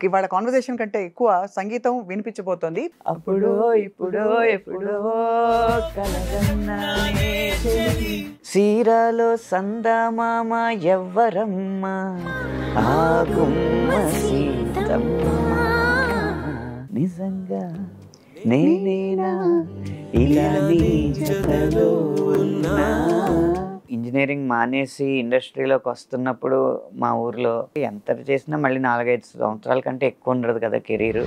ఇవాళ కాన్వర్సేషన్ కంటే ఎక్కువ సంగీతం వినిపించబోతోంది. అప్పుడో ఇప్పుడో ఎప్పుడో కలగన్నానే సీరాలో సందమామ ఎవ్వరమ్మ ఆ గుమ్మ సీతమ్మ నిజంగా నేనేనా ఇలా నీ జతలో ఉన్నా. ఇంజనీరింగ్ మానేసి ఇండస్ట్రీలోకి వస్తున్నప్పుడు మా ఊర్లో ఎంత చేసినా మళ్ళీ 4-5 సంవత్సరాల కంటే ఎక్కువ ఉండదు కదా కెరీర్.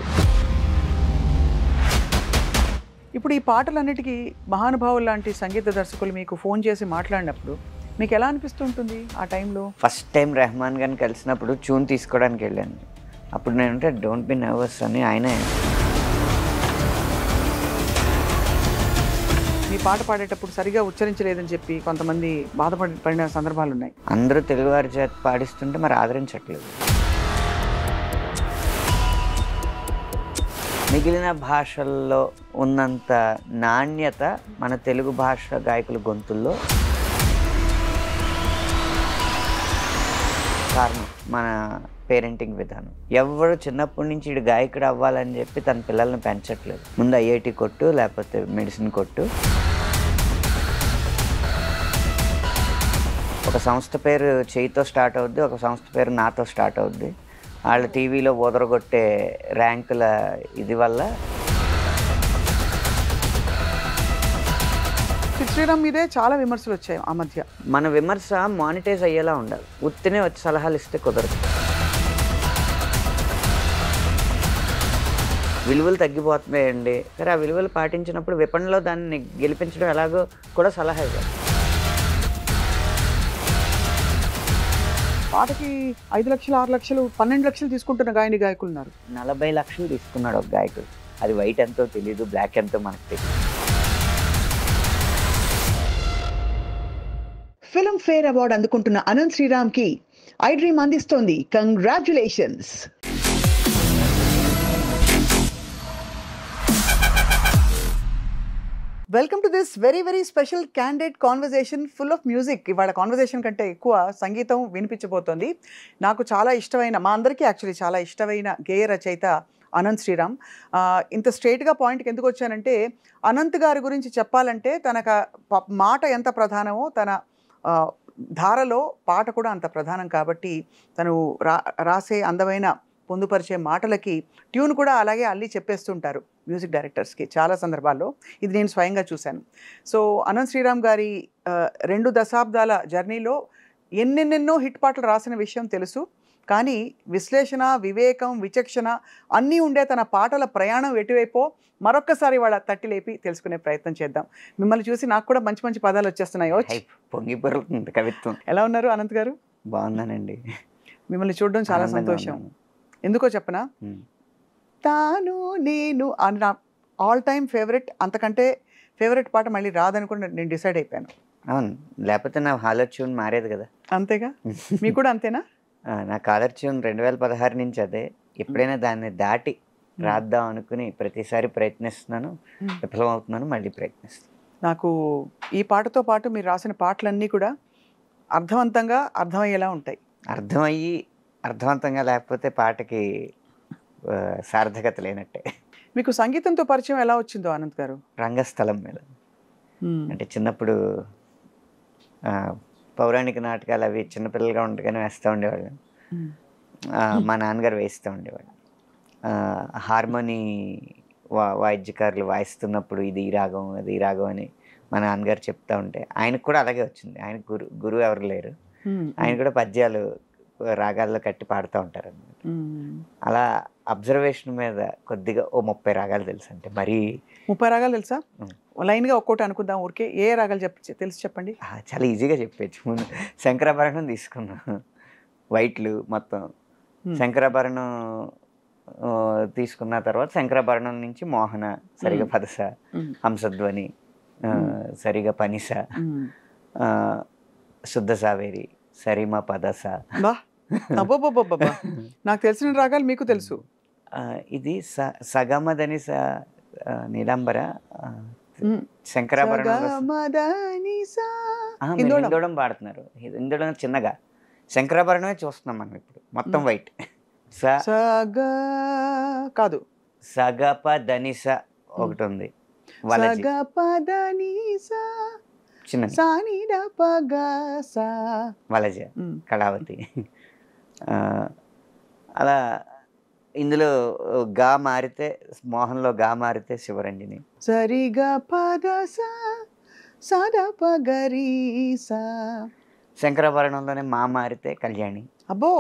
ఇప్పుడు ఈ పాటలన్నిటికీ మహానుభావులు లాంటి సంగీత దర్శకులు మీకు ఫోన్ చేసి మాట్లాడినప్పుడు మీకు ఎలా అనిపిస్తుంటుంది ఆ టైంలో? ఫస్ట్ టైం రెహమాన్ గారిని కలిసినప్పుడు ట్యూన్ తీసుకోవడానికి వెళ్ళాను. అప్పుడు నేనంటే డోంట్ బి నర్వస్ అని ఆయనే. మీ పాట పాడేటప్పుడు సరిగా ఉచ్చరించలేదని చెప్పి కొంతమంది బాధపడిన సందర్భాలు ఉన్నాయి. అందరూ తెలుగువారి చేత పాడిస్తుంటే మరి ఆదరించట్లేదు. మిగిలిన భాషల్లో ఉన్నంత నాణ్యత మన తెలుగు భాష గాయకుల గొంతుల్లో కారణం మన పేరెంటింగ్ విధానం. ఎవరు చిన్నప్పటి నుంచి ఇటు గాయకుడు అవ్వాలని చెప్పి తన పిల్లల్ని పెంచట్లేదు. ముందు ఐఐటి కొట్టు, లేకపోతే మెడిసిన్ కొట్టు. ఒక సంస్థ పేరు చేయితో స్టార్ట్ అవుద్ది, ఒక సంస్థ పేరు నాతో స్టార్ట్ అవుద్ది. వాళ్ళ టీవీలో ఓదరగొట్టే ర్యాంకుల ఇది వల్ల శ్రీరామ్ మీదే చాలా విమర్శలు వచ్చాయి ఆ మధ్య. మన విమర్శ మానిటైజ్ అయ్యేలా ఉండాలి. ఉత్తినే వచ్చి సలహాలు ఇస్తే కుదరదు. విలువలు తగ్గిపోతున్నాయండి. సరే, ఆ విలువలు పాటించినప్పుడు విపణిలో దాన్ని గెలిపించడం ఎలాగో కూడా సలహా ఇవ్వాలి. పాటకి 5 లక్షలు 6 లక్షలు 12 లక్షలు తీసుకుంటున్న గాయకులు ఉన్నారు. 40 లక్షలు తీసుకున్నాడు ఒక గాయకుడు. అది వైట్ ఎంతో తెలియదు, బ్లాక్ ఎంతో మనకు తెలియదు. ఫిల్మ్ ఫేర్ అవార్డు అందుకుంటున్న అనంత్ శ్రీరామ్ కి ఐ డ్రీమ్ అందిస్తోంది congratulations. Welcome to this very very special candid conversation full of music. ఇవాళ కాన్వర్సేషన్ కంటే ఎక్కువ సంగీతం వినిపించబోతోంది. నాకు చాలా ఇష్టమైన, మా అందరికీ యాక్చువల్లీ చాలా ఇష్టమైన గేయ రచయిత అనంత్ శ్రీరామ్. ఇంత స్ట్రైట్గా పాయింట్కి ఎందుకు వచ్చానంటే, అనంత్ గారి గురించి చెప్పాలంటే తనకు మాట ఎంత ప్రధానమో తన ధారలో పాట కూడా అంత ప్రధానం. కాబట్టి తను రాసే అందమైన పొందుపరిచే మాటలకి ట్యూన్ కూడా అలాగే అల్లి చెప్పేస్తుంటారు మ్యూజిక్ డైరెక్టర్స్కి చాలా సందర్భాల్లో. ఇది నేను స్వయంగా చూశాను. సో అనంత్ శ్రీరామ్ గారి 2 దశాబ్దాల జర్నీలో ఎన్నెన్నెన్నో హిట్ పాటలు రాసిన విషయం తెలుసు. కానీ విశ్లేషణ, వివేకం, విచక్షణ అన్నీ ఉండే తన పాటల ప్రయాణం ఎటువైపో మరొక్కసారి వాళ్ళ తట్టి లేపి తెలుసుకునే ప్రయత్నం చేద్దాం. మిమ్మల్ని చూసి నాకు కూడా మంచి మంచి పదాలు వచ్చేస్తున్నాయో. పొంగి పొరుతుంది కవిత్వం. ఎలా ఉన్నారు అనంత్ గారు? బాగున్నానండి. మిమ్మల్ని చూడడం చాలా సంతోషం. ఎందుకో చెప్పనా, తాను నేను అని నా ఆల్ టైమ్ ఫేవరెట్, అంతకంటే ఫేవరెట్ పాట మళ్ళీ రాదని కూడా నేను డిసైడ్ అయిపోయాను. అవును, లేకపోతే నా హాలర్ ట్యూన్ మారేది కదా. అంతేగా, మీకు కూడా అంతేనా? నా కాలర్ ట్యూన్ 2016 నుంచి అదే. ఎప్పుడైనా దాన్ని దాటి రాద్దాం అనుకుని ప్రతిసారి ప్రయత్నిస్తున్నాను, విఫలమవుతున్నాను, మళ్ళీ ప్రయత్నిస్తాను. నాకు ఈ పాటతో పాటు మీరు రాసిన పాటలన్నీ కూడా అర్థవంతంగా అర్థమయ్యేలా ఉంటాయి. అర్థవంతంగా లేకపోతే పాటకి సార్థకత లేనట్టే. మీకు సంగీతంతో పరిచయం ఎలా వచ్చిందో అనంత్ గారు? రంగస్థలం మీద. అంటే చిన్నప్పుడు పౌరాణిక నాటకాలు అవి చిన్నపిల్లలుగా ఉండగానే వేస్తూ ఉండేవాళ్ళు. మా నాన్నగారు వేస్తూ ఉండేవాళ్ళు. హార్మోనీ వాయిద్యకారులు వాయిస్తున్నప్పుడు ఇది ఈ రాగం, అది ఈ రాగం అని మా నాన్నగారు చెప్తా ఉంటే ఆయనకు కూడా అలాగే వచ్చింది. ఆయన గురువు ఎవరు లేరు. ఆయన కూడా పద్యాలు రాగాల్లో కట్టి పాడుతూ ఉంటారు అన్నమాట. అలా అబ్జర్వేషన్ మీద కొద్దిగా 30 రాగాలు తెలుసు. అంటే మరీ 30 రాగాలు తెలుసా? లైన్గా ఒక్కోటి అనుకుందాం ఊరికే. ఏ రాగాలు తెలుసు చెప్పండి. చాలా ఈజీగా చెప్పచ్చు. ముందు శంకరాభరణం తీసుకున్నాం, వైట్లు మొత్తం. శంకరాభరణం తీసుకున్న తర్వాత శంకరాభరణం నుంచి మోహన, సరిగా పదస, హంసధ్వని, సరిగా పనిస, శుద్ధ సావేరి, సరిమ పదస. అబ్బబ్బబ్బబ్బా, నాకు తెలిసిన రాగాలు మీకు తెలుసు. ఇది సగమదని నీలాంబర, శంకరాభరణం హిందోళం పాడుతున్నారు. హిందోళం చిన్నగా, శంకరాభరణమే చూస్తున్నాం మనం ఇప్పుడు మొత్తం వైట్. సగ కాదు సగప ధనిస ఒకటి ఉంది వలజి సగ పదని సా చిన్నది సాని ద పగ సా వలజ కళావతి అలా ఇందులో గా మారితే మోహన్లో గా మారితే శివరంజని సరిగా పద సా సద పగరి సా శంకరాభరణంలోనే మా మారితే కళ్యాణి. అబ్బో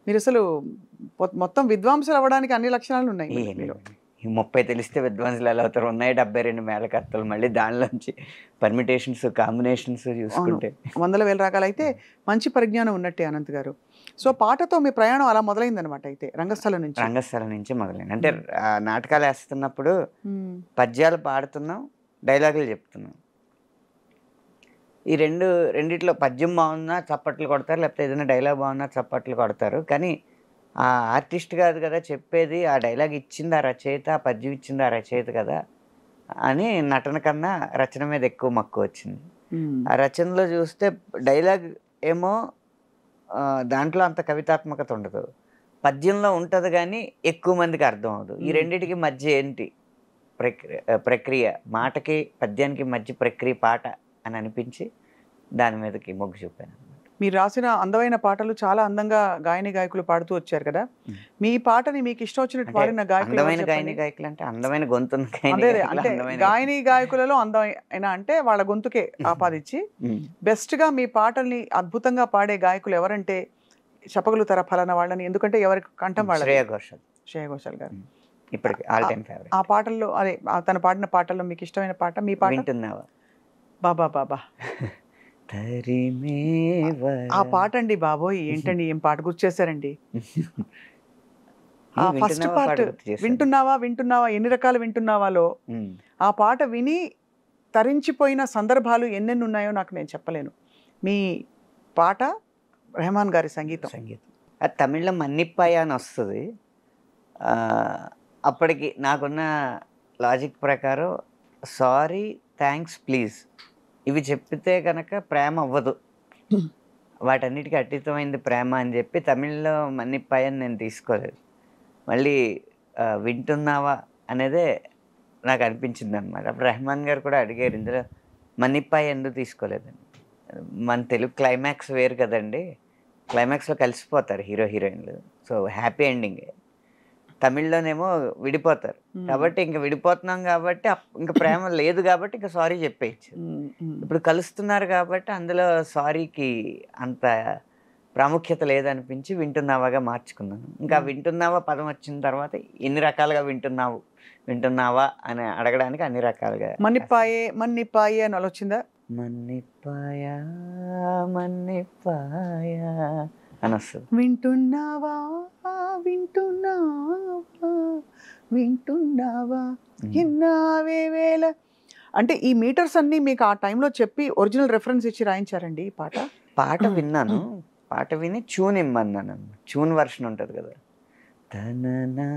మీరు అసలు మొత్తం విద్వాంసులు అవ్వడానికి అన్ని లక్షణాలు ఉన్నాయి మీరు. ఈ 30 తెలిస్తే విద్వాంసులు ఎలా అవుతారు? ఉన్నాయి 72 మేళకర్తలు, మళ్ళీ దానిలోంచి పర్మిటేషన్స్ కాంబినేషన్స్ చూసుకుంటే వందల వేల రకాలు. అయితే మంచి పరిజ్ఞానం ఉన్నట్టే అనంత్ గారు. సో పాటతో మీ ప్రయాణం అలా మొదలైందనమాట. అయితే రంగస్థలం నుంచి మొదలైంది. అంటే నాటకాలు వేస్తున్నప్పుడు పద్యాలు పాడుతున్నాం, డైలాగులు చెప్తున్నాం. ఈ రెండిట్లో పద్యం బాగున్నా చప్పట్లు కొడతారు, లేకపోతే ఏదైనా డైలాగ్ బాగున్నా చప్పట్లు కొడతారు. కానీ ఆ ఆర్టిస్ట్ కాదు కదా చెప్పేది, ఆ డైలాగ్ ఇచ్చింది ఆ రచయిత, ఆ పద్యం ఇచ్చింది ఆ రచయిత కదా అని నటన కన్నా రచన మీద ఎక్కువ మక్కువ వచ్చింది. ఆ రచనలో చూస్తే డైలాగ్ ఏమో దాంట్లో అంత కవితాత్మకత ఉండదు, పద్యంలో ఉంటుంది కానీ ఎక్కువ మందికి అర్థం అవ్వదు. ఈ రెండింటికి మధ్య ఏంటి ప్రక్రియ, మాటకి పద్యానికి మధ్య ప్రక్రియ పాట అని అనిపించి దాని మీదకి మొగ్గు చూపాను. మీరు రాసిన అందమైన పాటలు చాలా అందంగా గాయని గాయకులు పాడుతూ వచ్చారు కదా. మీ పాటని మీకు ఇష్టం వచ్చినట్టు పాడిన గాయకులు అంటే అందమైన గొంతు అంటే గాయని గాయకులలో అందమైన అంటే వాళ్ళ గొంతుకే ఆపాదించి బెస్ట్ గా మీ పాటల్ని అద్భుతంగా పాడే గాయకులు ఎవరంటే చెప్పగలుగుతారా ఫలానా వాళ్ళని? ఎందుకంటే ఎవరి కంఠం వాళ్ళ శ్రేయా ఘోషాల్ గారు ఇప్పటికి ఆల్ టైమ్ ఫేవరెట్. ఆ పాటల్లో అదే తను పాడిన పాటల్లో మీకు ఇష్టమైన పాట మీ పాట? వింటున్నావా బాబా బాబా ఆ పాట అండి బాబోయ్, ఏంటండి ఏం పాట గుర్తు చేశారండి. ఆ ఫస్ట్ పార్ట్ వింటున్నావా వింటున్నావా ఎన్ని రకాలు వింటున్నావాలో ఆ పాట విని తరించిపోయిన సందర్భాలు ఎన్నెన్ని ఉన్నాయో నాకు నేను చెప్పలేను. మీ పాట రెహమాన్ గారి సంగీతం. అది తమిళ్లో మన్నిప్పాయ అని వస్తుంది. అప్పటికి నాకున్న లాజిక్ ప్రకారం సారీ, థ్యాంక్స్, ప్లీజ్ ఇవి చెప్పితే కనుక ప్రేమ అవ్వదు, వాటన్నిటికీ అతీతమైంది ప్రేమ అని చెప్పి తమిళ్లో మన్నిప్పాయని నేను తీసుకోలేదు. మళ్ళీ వింటున్నావా అనేదే నాకు అనిపించింది అనమాట. అప్పుడు రెహమాన్ గారు కూడా అడిగారు, ఇందులో మన్నిప్పాయ ఎందుకు తీసుకోలేదని. మన తెలుగు క్లైమాక్స్ వేరు కదండి, క్లైమాక్స్లో కలిసిపోతారు హీరో హీరోయిన్లు, సో హ్యాపీ ఎండింగ్. తమిళ్లోనేమో విడిపోతారు కాబట్టి ఇంక విడిపోతున్నాం కాబట్టి ఇంకా ప్రేమ లేదు కాబట్టి ఇంకా సారీ చెప్పేయచ్చు. ఇప్పుడు కలుస్తున్నారు కాబట్టి అందులో సారీకి అంత ప్రాముఖ్యత లేదనిపించి వింటున్నావాగా మార్చుకున్నాను. ఇంకా వింటున్నావా పదం వచ్చిన తర్వాత ఎన్ని రకాలుగా వింటున్నావా అని అడగడానికి అన్ని రకాలుగా మన్నిప్పాయే మన్నిప్పాయే అని వచ్చిందా? మన్నిప్పాయా మన్నిప్పాయా అని వస్తుంది. వింటున్నావా వింటున్నావా వింటున్నావా విన్నావే వేళ అంటే ఈ మీటర్స్ అన్ని మీకు ఆ టైంలో చెప్పి ఒరిజినల్ రెఫరెన్స్ ఇచ్చి రాయించారండి ఈ పాట? పాట విన్నాను, పాట విని ట్యూన్ ఇమ్మన్నాను. ట్యూన్ వర్షన్ ఉంటుంది కదా, తననా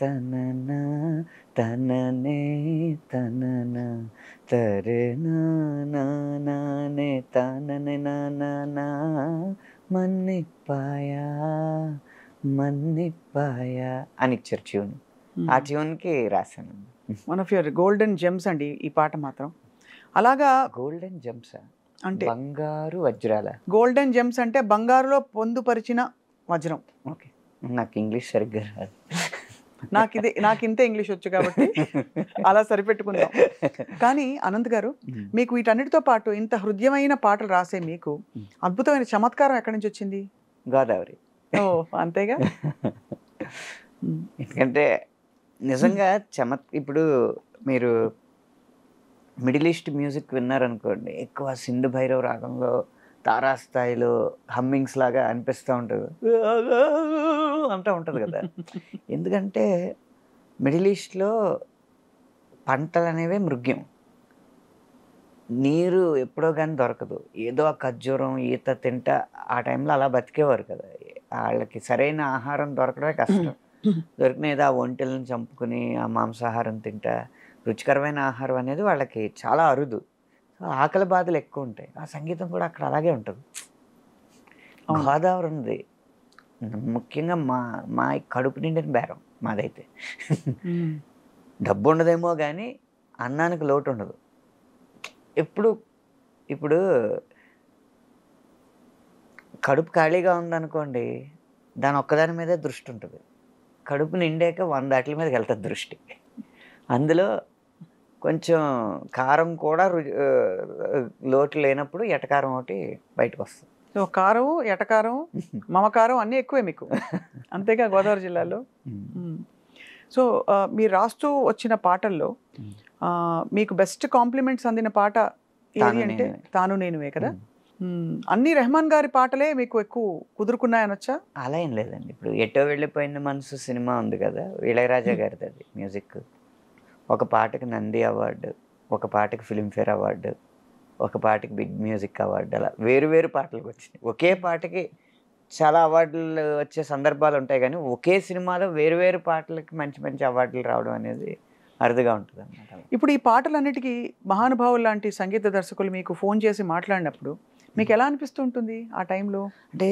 తననా తననే తననా తరే నానే తననే నానా మన్నిప్పాయా మన్నిప్పాయా అని ఇచ్చారు ట్యూన్. ఆ ట్యూన్కి రాశాను. One of your golden gems అండి ఈ పాట మాత్రం. అలాగా గోల్డెన్ జెమ్స్ అంటే బంగారు వజ్రాల. గోల్డెన్ జెమ్స్ అంటే బంగారులో పొందుపరిచిన వజ్రం. ఓకే, నాకు ఇంగ్లీష్ సరిగ్గా రాదు, నాకు ఇంతే ఇంగ్లీష్ వచ్చు కాబట్టి అలా సరిపెట్టుకుందాం. కానీ అనంత్ గారు, మీకు వీటన్నిటితో పాటు ఇంత హృదయమైన పాటలు రాసే మీకు అద్భుతమైన చమత్కారం ఎక్కడి నుంచి వచ్చింది? గోదావరి. ఓ అంతేగా. ఎందుకంటే నిజంగా ఇప్పుడు మీరు మిడిల్ ఈస్ట్ మ్యూజిక్ విన్నారనుకోండి, ఎక్కువ సింధు భైరవ్ రాగంలో తారాస్థాయిలో హమ్మింగ్స్ లాగా అనిపిస్తూ ఉంటుంది, అంటూ ఉంటుంది కదా. ఎందుకంటే మిడిల్ ఈస్ట్లో పంటలు అనేవి మృగ్యం, నీరు ఎప్పుడో కానీ దొరకదు, ఏదో ఆ ఖర్జూరం ఈత తింటా ఆ టైంలో అలా బతికేవారు కదా. వాళ్ళకి సరైన ఆహారం దొరకడమే కష్టం, దొరికిన ఏదో ఆ ఒంటెలను చంపుకుని ఆ మాంసాహారం తింటా రుచికరమైన ఆహారం అనేది వాళ్ళకి చాలా అరుదు. సో ఆకలి బాధలు ఎక్కువ ఉంటాయి. ఆ సంగీతం కూడా అక్కడ అలాగే ఉంటుంది. గోదావరి ఉంది, ముఖ్యంగా మా కడుపు నిండిన బేరం మాదైతే. డబ్బు ఉండదేమో కానీ అన్నానికి లోటు ఉండదు. ఇప్పుడు కడుపు ఖాళీగా ఉందనుకోండి, దాని ఒక్కదాని మీదే దృష్టి ఉంటుంది. కడుపు నిండాక 100 వాటి మీదకి వెళ్తుంది దృష్టి. అందులో కొంచెం కారం కూడా లోటు లేనప్పుడు ఎటకారం ఒకటి బయటకు వస్తుంది. సో కారం, ఎటకారం, మమకారం అన్నీ ఎక్కువే మీకు, అంతేగా గోదావరి జిల్లాలో. సో మీరు రాస్తూ వచ్చిన పాటల్లో మీకు బెస్ట్ కాంప్లిమెంట్స్ అందిన పాట ఏది అంటే తాను నేనువే కదా. అన్ని రెహమాన్ గారి పాటలే మీకు ఎక్కువ కుదురుకున్నాయనొచ్చా? అలా ఏం లేదండి. ఇప్పుడు ఎటో వెళ్ళిపోయిన మనసు సినిమా ఉంది కదా, ఇళయరాజా గారిది. అది మ్యూజిక్. ఒక పాటకి నంది అవార్డు, ఒక పాటకి ఫిల్మ్ఫేర్ అవార్డు, ఒక పాటకి బిగ్ మ్యూజిక్ అవార్డు, అలా వేరు పాటలకు వచ్చినాయి. ఒకే పాటకి చాలా అవార్డులు వచ్చే సందర్భాలు ఉంటాయి కానీ ఒకే సినిమాలో వేరు పాటలకి మంచి అవార్డులు రావడం అనేది అరుదుగా ఉంటుంది అన్నమాట. ఇప్పుడు ఈ పాటలన్నిటికీ మహానుభావులు లాంటి సంగీత దర్శకులు మీకు ఫోన్ చేసి మాట్లాడినప్పుడు మీకు ఎలా అనిపిస్తూ ఉంటుంది ఆ టైంలో? అంటే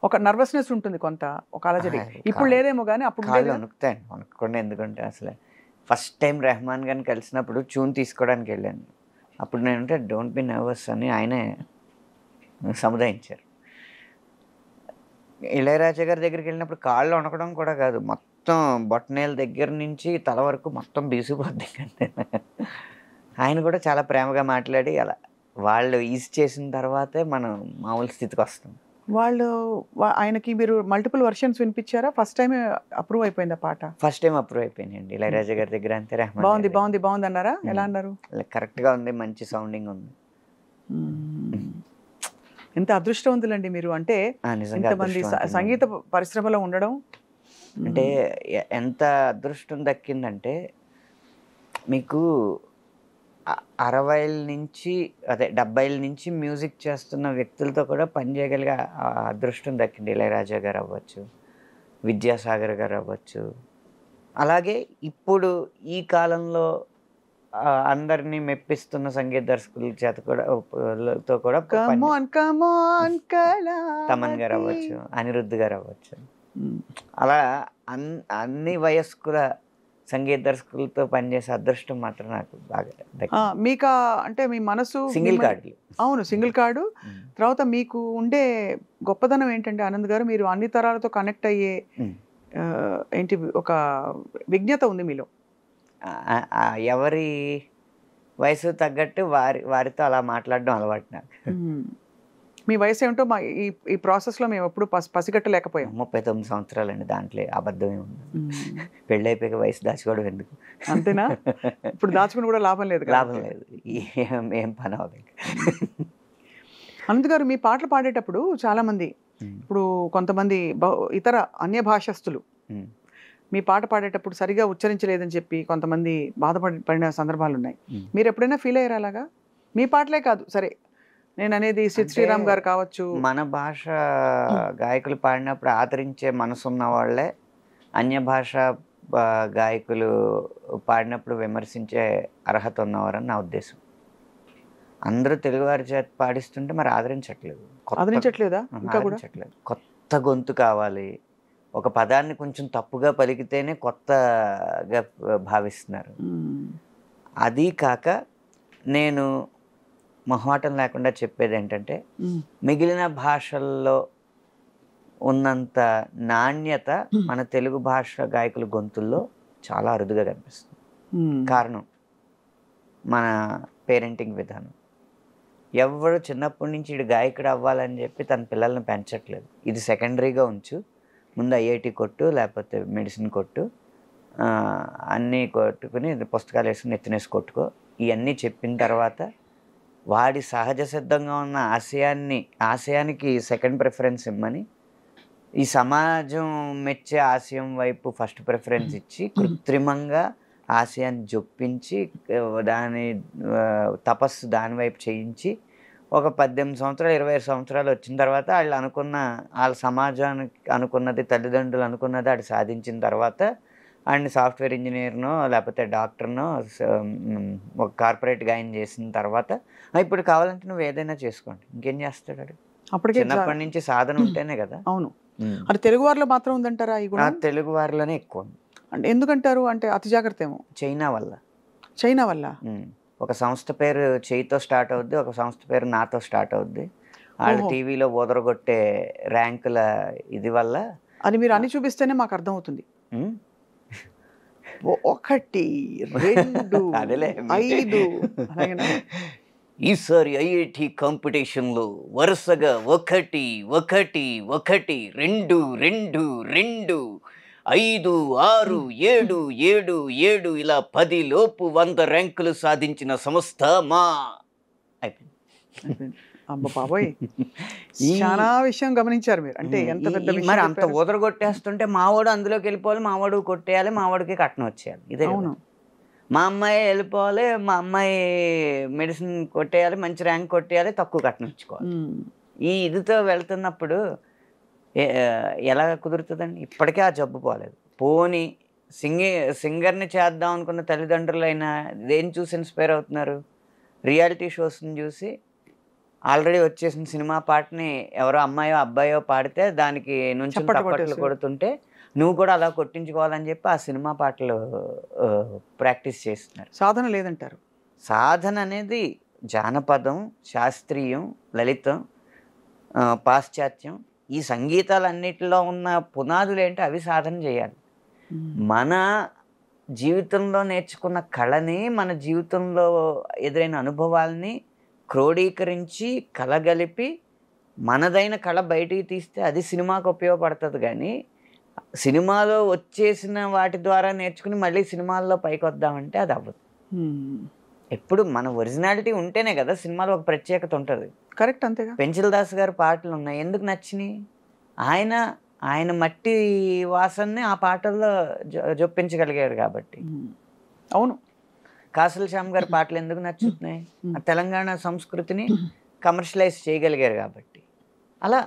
ఒక నర్వస్నెస్ ఉంటుంది, కొంత ఒక అలజడి. ఇప్పుడు లేదేమో కానీ అప్పుడు వణుకుతాయండి. వణుకుకుండా ఎందుకంటే అసలే ఫస్ట్ టైం రెహమాన్ గారిని కలిసినప్పుడు ట్యూన్ తీసుకోవడానికి వెళ్ళాను. అప్పుడు నేనంటే డోంట్ బి నర్వస్ అని ఆయనే సముదాయించారు. ఇళయరాజా గారి దగ్గరికి వెళ్ళినప్పుడు కాళ్ళు వణకడం కూడా కాదు, మొత్తం బొట్టనేల దగ్గర నుంచి తల వరకు మొత్తం బీసిపోద్ది. ఆయన కూడా చాలా ప్రేమగా మాట్లాడి అలా వాళ్ళు ఈజ్ చేసిన తర్వాతే మనం మామూలు స్థితికి వస్తాం. వాళ్ళు ఆయనకి మీరు మల్టిపుల్ వర్షన్స్ వినిపించారా? ఫస్ట్ టైం అప్రూవ్ అయిపోయింది ఆ పాట? ఫస్ట్ టైం అప్రూవ్ అయిపోయిందండి ఇళయరాజా గారి దగ్గర. అంతే. రెహమాన్ బాగుంది అన్నారా? ఎలా అన్నారు? కరెక్ట్గా ఉంది, మంచి సౌండింగ్ ఉంది. ఎంత అదృష్టవంతులండి మీరు. అంటే ఇంతమంది సంగీత పరిశ్రమలో ఉండడం అంటే ఎంత అదృష్టం దక్కిందంటే, మీకు 60ల నుంచి 70ల నుంచి మ్యూజిక్ చేస్తున్న వ్యక్తులతో కూడా పనిచేయగలిగే అదృష్టం దక్కింది. ఇళయరాజా గారు అవ్వచ్చు, విద్యాసాగర్ గారు అవ్వచ్చు, అలాగే ఇప్పుడు ఈ కాలంలో అందరినీ మెప్పిస్తున్న సంగీత దర్శకుల చేత కూడా తమన్ గారు అవ్వచ్చు, అనిరుద్ధ్ గారు అవ్వచ్చు, అలా అన్ని వయస్కుల సంగీత దర్శకులతో పనిచేసే అదృష్టం మాత్రం నాకు బాగా. మీకు అంటే మీ మనసు సింగిల్ కార్డు. అవును, సింగిల్ కార్డు. తర్వాత మీకు ఉండే గొప్పదనం ఏంటంటే ఆనంద్ గారు, మీరు అన్ని తరాలతో కనెక్ట్ అయ్యే ఏంటి ఒక విజ్ఞత ఉంది మీలో. ఎవరి వయసు తగ్గట్టు వారితో అలా మాట్లాడడం అలవాటు నాకు. మీ వయసు ఏమిటో ఈ ప్రాసెస్లో మేము ఎప్పుడు పసిగట్టలేకపోయాం. 39 సంవత్సరాలండి. దాంట్లో అబద్ధమే ఉంది. పెళ్ళి అయిపోయాక వయసు దాచుకోవడం ఎందుకు? అంతేనా? ఇప్పుడు దాచుకుని కూడా లాభం లేదు. ఏం పని అవ్వదు. అనంత్ గారు, మీ పాటలు పాడేటప్పుడు చాలామంది, ఇప్పుడు కొంతమంది ఇతర అన్య భాషస్థులు మీ పాట పాడేటప్పుడు సరిగా ఉచ్చరించలేదని చెప్పి కొంతమంది బాధపడిన సందర్భాలు ఉన్నాయి. మీరు ఎప్పుడైనా ఫీల్ అయ్యారు అలాగా? మీ పాటలే కాదు, సరే నేను అనేది సిద్ శ్రీరామ్ గారు కావచ్చు. మన భాష గాయకులు పాడినప్పుడు ఆదరించే మనసున్న వాళ్ళే అన్య భాష గాయకులు పాడినప్పుడు విమర్శించే అర్హత ఉన్నవారని నా ఉద్దేశం. అందరూ తెలుగువారి చేత పాడిస్తుంటే మరి ఆదరించట్లేదా? ఇంకా కూడా కొత్త గొంతు కావాలి. ఒక పదాన్ని కొంచెం తప్పుగా పలికితేనే కొత్తగా భావిస్తున్నారు. అది కాక నేను మొహమాటం లేకుండా చెప్పేది ఏంటంటే, మిగిలిన భాషల్లో ఉన్నంత నాణ్యత మన తెలుగు భాష గాయకుల గొంతుల్లో చాలా అరుదుగా కనిపిస్తుంది. కారణం మన పేరెంటింగ్ విధానం. ఎవరు చిన్నప్పటి నుంచి ఇటు గాయకుడు అవ్వాలని చెప్పి తన పిల్లల్ని పెంచట్లేదు. ఇది సెకండరీగా ఉంచు, ముందు ఐఐటి కొట్టు, లేకపోతే మెడిసిన్ కొట్టు, అన్నీ కొట్టుకుని పుస్తకాలు వేసుకుని ఎత్తునేసి కొట్టుకో, ఇవన్నీ చెప్పిన తర్వాత వాడి సహజ సిద్ధంగా ఉన్న ఆశయానికి సెకండ్ ప్రిఫరెన్స్ ఇమ్మని, ఈ సమాజం మెచ్చే ఆశయం వైపు ఫస్ట్ ప్రిఫరెన్స్ ఇచ్చి కృత్రిమంగా ఆశయాన్ని జొప్పించి దాని తపస్సు దాని వైపు చేయించి ఒక 18 సంవత్సరాలు 25 సంవత్సరాలు వచ్చిన తర్వాత వాళ్ళ సమాజానికి అనుకున్నది, తల్లిదండ్రులు అనుకున్నది ఆడు సాధించిన తర్వాత అండ్ సాఫ్ట్వేర్ ఇంజనీర్నో లేకపోతే డాక్టర్నో ఒక కార్పొరేట్గా ఆయన చేసిన తర్వాత ఇప్పుడు కావాలంటే నువ్వు ఏదైనా చేసుకోండి, ఇంకేం చేస్తాడు? అప్పటికే చిన్నప్పటి నుంచి సాధన ఉంటేనే కదా. అవును. అంటే తెలుగు వారిలో మాత్రం ఉందంటారా ఈ గుణం? తెలుగు వారిలోనే ఎక్కువ ఉంది. అంటే ఎందుకంటారు? అంటే అతి జాగ్రత్త ఏమో. చైనా వల్ల. చైనా వల్ల? ఒక సంస్థ పేరు చేయితో స్టార్ట్ అవుద్ది, ఒక సంస్థ పేరు నాతో స్టార్ట్ అవుద్ది. వాళ్ళు టీవీలో ఓదరగొట్టే ర్యాంకుల ఇది వల్ల అది మీరు అన్ని చూపిస్తేనే మాకు అర్థమవుతుంది. 1 2 5 అలాగేనా? ఈసారి ఐఐటి కాంపిటీషన్లో వరుసగా 1 1 1 2 2 2 5 6 7 7 7 ఇలా 10 లోపు 100 ర్యాంకులు సాధించిన సంస్థ మా అయిపోయింది. అమ్మ బాబోయ్, చాలా విషయం గమనించారు మీరు. అంటే ఎంత పెద్ద విషయం. మరి అంత ఊదరగొట్టేస్తుంటే మావాడు అందులోకి వెళ్ళిపోవాలి, మావాడు కొట్టేయాలి, మావాడికి కట్నం వచ్చేయాలి. ఇదే అవును. మా అమ్మాయి వెళ్ళిపోవాలి, మా అమ్మాయి మెడిసిన్ కొట్టేయాలి, మంచి ర్యాంక్ కొట్టేయాలి, తక్కువ కట్నం ఇచ్చుకోవాలి. ఈ ఇదితో వెళ్తున్నప్పుడు ఎలా కుదురుతుందండి? ఇప్పటికే ఆ జబ్బు పోలేదు. పోనీ సింగర్ని చేద్దాం అనుకున్న తల్లిదండ్రులైనా దేని చూసి ఇన్స్పైర్ అవుతున్నారు? రియాలిటీ షోస్ని చూసి ఆల్రెడీ వచ్చేసిన సినిమా పాటని ఎవరో అమ్మాయో అబ్బాయో పాడితే దానికి నుంచి చప్పట్లు కొడుతుంటే నువ్వు కూడా అలా కొట్టించుకోవాలని చెప్పి ఆ సినిమా పాటలు ప్రాక్టీస్ చేస్తున్నారు. సాధన లేదంటారు? సాధన అనేది జానపదం, శాస్త్రీయం, లలితం, పాశ్చాత్యం, ఈ సంగీతాలన్నిటిలో ఉన్న పునాదులు ఏంటో అవి సాధన చేయాలి. మన జీవితంలో నేర్చుకున్న కళని, మన జీవితంలో ఎదురైన అనుభవాల్ని క్రోడీకరించి కలగలిపి మనదైన కళ బయటికి తీస్తే అది సినిమాకు ఉపయోగపడుతుంది. కానీ సినిమాలో వచ్చేసిన వాటి ద్వారా నేర్చుకుని మళ్ళీ సినిమాల్లో పైకి వద్దామంటే అది అవ్వదు. ఎప్పుడు మన ఒరిజినాలిటీ ఉంటేనే కదా సినిమాలో ఒక ప్రత్యేకత ఉంటుంది. కరెక్ట్, అంతేగా. పెంచిల్ దాస్ గారి పాటలు ఉన్నాయి, ఎందుకు నచ్చినాయి? ఆయన మట్టి వాసనని ఆ పాటల్లో జొప్పించగలిగారు కాబట్టి. అవును. కాసుల శ్యామ్ గారి పాటలు ఎందుకు నచ్చుతున్నాయి? తెలంగాణ సంస్కృతిని కమర్షియలైజ్ చేయగలిగారు కాబట్టి. అలా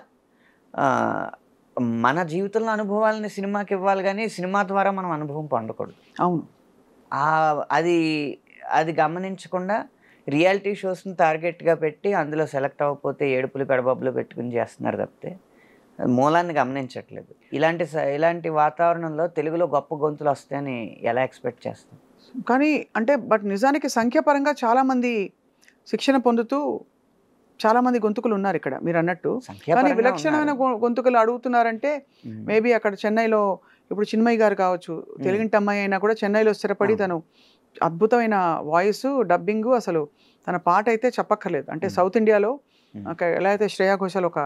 మన జీవితంలో అనుభవాలని సినిమాకి ఇవ్వాలి, కానీ సినిమా ద్వారా మనం అనుభవం పొందకూడదు. అవును. అది గమనించకుండా రియాలిటీ షోస్ని టార్గెట్గా పెట్టి అందులో సెలెక్ట్ అవ్వకపోతే ఏడుపులు పెడబబ్బులు పెట్టుకుని చేస్తున్నారు తప్పితే మూలాన్ని గమనించట్లేదు. ఇలాంటి వాతావరణంలో తెలుగులో గొప్ప గొంతులు వస్తాయని ఎలా ఎక్స్పెక్ట్ చేస్తాం? కానీ అంటే బట్ నిజానికి సంఖ్యాపరంగా చాలామంది శిక్షణ పొందుతూ చాలామంది గొంతుకులు ఉన్నారు ఇక్కడ మీరు అన్నట్టు. కానీ విలక్షణమైన గొంతుకులు అడుగుతున్నారంటే మేబీ అక్కడ చెన్నైలో ఇప్పుడు చిన్మయి గారు కావచ్చు, తెలుగింటి అమ్మాయి అయినా కూడా చెన్నైలో స్థిరపడి తను అద్భుతమైన వాయిస్, డబ్బింగ్, అసలు తన పాట అయితే చెప్పక్కర్లేదు. అంటే సౌత్ ఇండియాలో ఎలా అయితే శ్రేయా ఘోషాల్ ఒక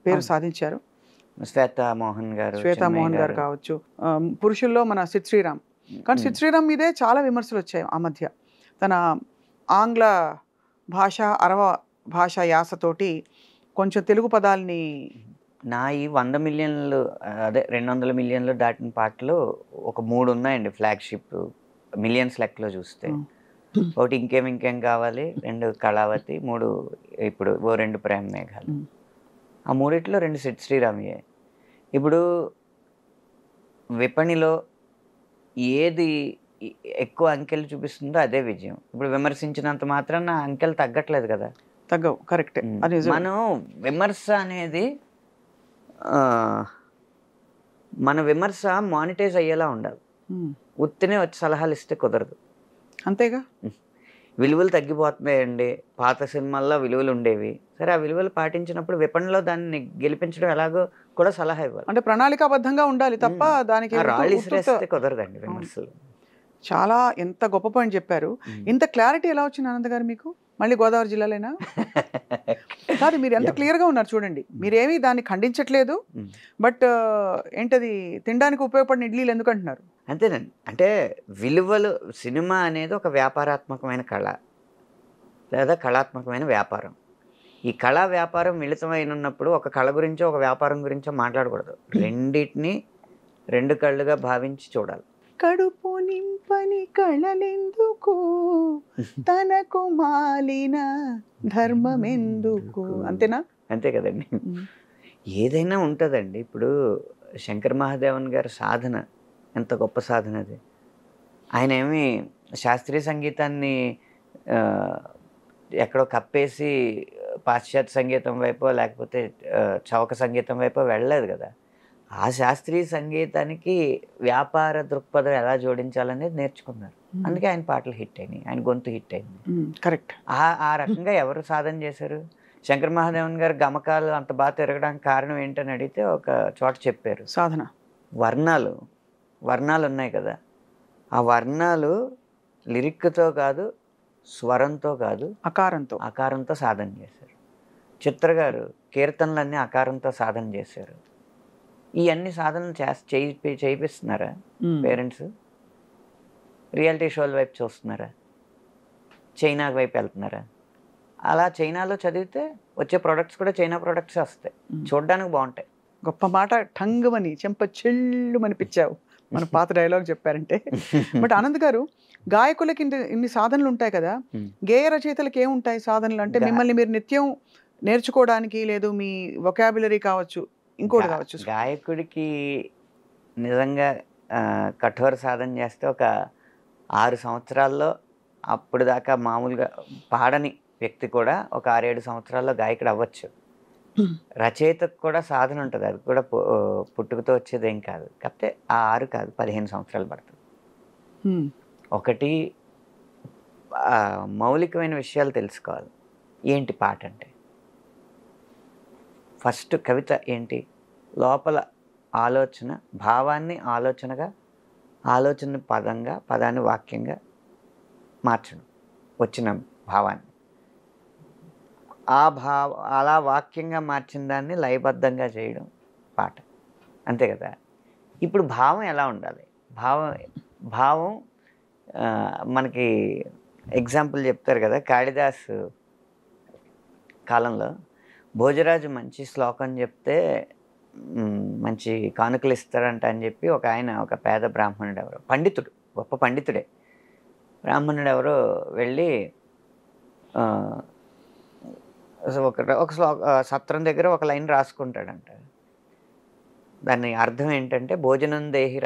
పేరు సాధించారు, శ్వేతా మోహన్ గారు కావచ్చు, పురుషుల్లో మన సిద్ శ్రీరామ్. కానీ సిద్ శ్రీరామ్ మీదే చాలా విమర్శలు వచ్చాయి ఆ మధ్య. తన ఆంగ్ల భాష, అరవ భాష యాసతోటి కొంచెం తెలుగు పదాలని ఈ 100 మిలియన్లు అదే 200 మిలియన్లు దాటిన పాటలు ఒక 3 ఉన్నాయండి ఫ్లాగ్షిప్ మిలియన్స్ లెక్కలో చూస్తే. ఒకటి ఇంకేం కావాలి, 2 కళావతి, 3 ఇప్పుడు 2 ప్రేమ మేఘాలు. ఆ 3లో 2 సిద్ శ్రీరామయ్యే. ఇప్పుడు విపణిలో ఏది ఎక్కువ అంకెలు చూపిస్తుందో అదే విజయం. ఇప్పుడు విమర్శించినంత మాత్రాన అంకెలు తగ్గట్లేదు కదా. తగ్గవు, కరెక్టే. మనం విమర్శ అనేది మన విమర్శ మానిటైజ్ అయ్యేలా ఉండాలి. ఉత్తినే వచ్చి సలహాలు ఇస్తే కుదరదు. అంతేగా. విలువలు తగ్గిపోతున్నాయండి, పాత సినిమాల్లో విలువలు ఉండేవి, సరే ఆ విలువలు పాటించినప్పుడు విపణిలో దాన్ని గెలిపించడం ఎలాగో కూడా సలహా ఇవ్వాలి. అంటే ప్రణాళికాబద్ధంగా ఉండాలి తప్ప దానికి కుదరదండి విమర్శలు. చాలా ఎంత గొప్ప పాయింట్ చెప్పారు. ఇంత క్లారిటీ ఎలా వచ్చింది ఆనంద్ గారు మీకు? మళ్ళీ గోదావరి జిల్లాలేనా? కాదు, మీరు ఎంత క్లియర్గా ఉన్నారు చూడండి. మీరేమీ దాన్ని ఖండించట్లేదు, బట్ ఏంటది తినడానికి ఉపయోగపడిన ఇడ్లీలు ఎందుకు అంటున్నారు? అంతేనండి. అంటే విలువలు, సినిమా అనేది ఒక వ్యాపారాత్మకమైన కళ లేదా కళాత్మకమైన వ్యాపారం. ఈ కళా వ్యాపారం మిళితమైనప్పుడు ఒక కళ గురించో ఒక వ్యాపారం గురించో మాట్లాడకూడదు. రెండింటిని 2 కళ్ళుగా భావించి చూడాలి. కడుపు నింపని కళలెందుకు, తనకు మాలిన ధర్మమెందుకు, అంతేనా? అంతే కదండి. ఏదైనా ఉంటుందండి. ఇప్పుడు శంకర్ మహాదేవన్ గారి సాధన ఎంత గొప్ప సాధన అది. ఆయన ఏమి శాస్త్రీయ సంగీతాన్ని ఎక్కడో కప్పేసి పాశ్చాత్య సంగీతం వైపో లేకపోతే చౌక సంగీతం వైపో వెళ్ళలేదు కదా. ఆ శాస్త్రీయ సంగీతానికి వ్యాపార దృక్పథం ఎలా జోడించాలనేది నేర్చుకున్నారు. అందుకే ఆయన పాటలు హిట్ అయినాయి, ఆయన గొంతు హిట్ అయింది. కరెక్ట్. ఆ రకంగా ఎవరు సాధన చేశారు? శంకర్ మహాదేవన్ గారు గమకాలు అంత బాగా తిరగడానికి కారణం ఏంటని అడిగితే ఒక చోట చెప్పారు, సాధన. వర్ణాలు ఉన్నాయి కదా, ఆ వర్ణాలు లిరిక్తో కాదు, స్వరంతో కాదు, అకారంతో సాధన చేశారు. చిత్ర గారు కీర్తనలన్నీ అకారంతో సాధన చేశారు. ఇవన్నీ సాధనలు చేయిస్తున్నారా పేరెంట్స్? రియాలిటీ షోల వైపు చూస్తున్నారా? చైనా వైపు వెళ్తున్నారా? అలా చైనాలో చదివితే వచ్చే ప్రొడక్ట్స్ కూడా చైనా ప్రొడక్ట్స్ వస్తాయి, చూడడానికి బాగుంటాయి. గొప్ప మాట, టంగుమని చెంప చెల్లుమనిపించావు మన పాత డైలాగ్ చెప్పారంటే. బట్ ఆనంద్ గారు, గాయకులకి ఇన్ని సాధనలు ఉంటాయి కదా, గేయ రచయితలకి ఏముంటాయి సాధనలు? అంటే మిమ్మల్ని మీరు నిత్యం నేర్చుకోవడానికి, లేదు మీ వొకాబులరీ కావచ్చు, ఇంకోటి కావచ్చు. గాయకుడికి నిజంగా కఠోర సాధన చేస్తే ఒక 6 సంవత్సరాల్లో, అప్పుడు దాకా మామూలుగా పాడని వ్యక్తి కూడా ఒక 6-7 సంవత్సరాల్లో గాయకుడు అవ్వచ్చు. రచయితకు కూడా సాధన ఉంటుంది, అది కూడా పుట్టుకతో వచ్చేది ఏం కాదు. కాకపోతే ఆ 6 కాదు, 15 సంవత్సరాలు పడుతుంది. ఒకటి, మౌలికమైన విషయాలు తెలుసుకోవాలి. ఏంటి పాట అంటే? ఫస్ట్ కవిత ఏంటి? లోపల ఆలోచన, భావాన్ని ఆలోచనగా, ఆలోచన పదంగా, పదాన్ని వాక్యంగా మార్చడం, వచ్చిన భావాన్ని అలా వాక్యంగా మార్చిన దాన్ని లయబద్ధంగా చేయడం పాట, అంతే కదా. ఇప్పుడు భావం ఎలా ఉండాలి? భావం మనకి ఎగ్జాంపుల్ చెప్తారు కదా, కాళిదాసు కాలంలో భోజరాజు మంచి శ్లోకం చెప్తే మంచి కానుకలు ఇస్తారంట అని చెప్పి ఒక పేద బ్రాహ్మణుడు ఎవరో, పండితుడు, గొప్ప పండితుడే, బ్రాహ్మణుడు ఎవరో వెళ్ళి ఒక సత్రం దగ్గర ఒక లైన్ రాసుకుంటాడంట. దాని అర్థం ఏంటంటే, భోజనం దేహి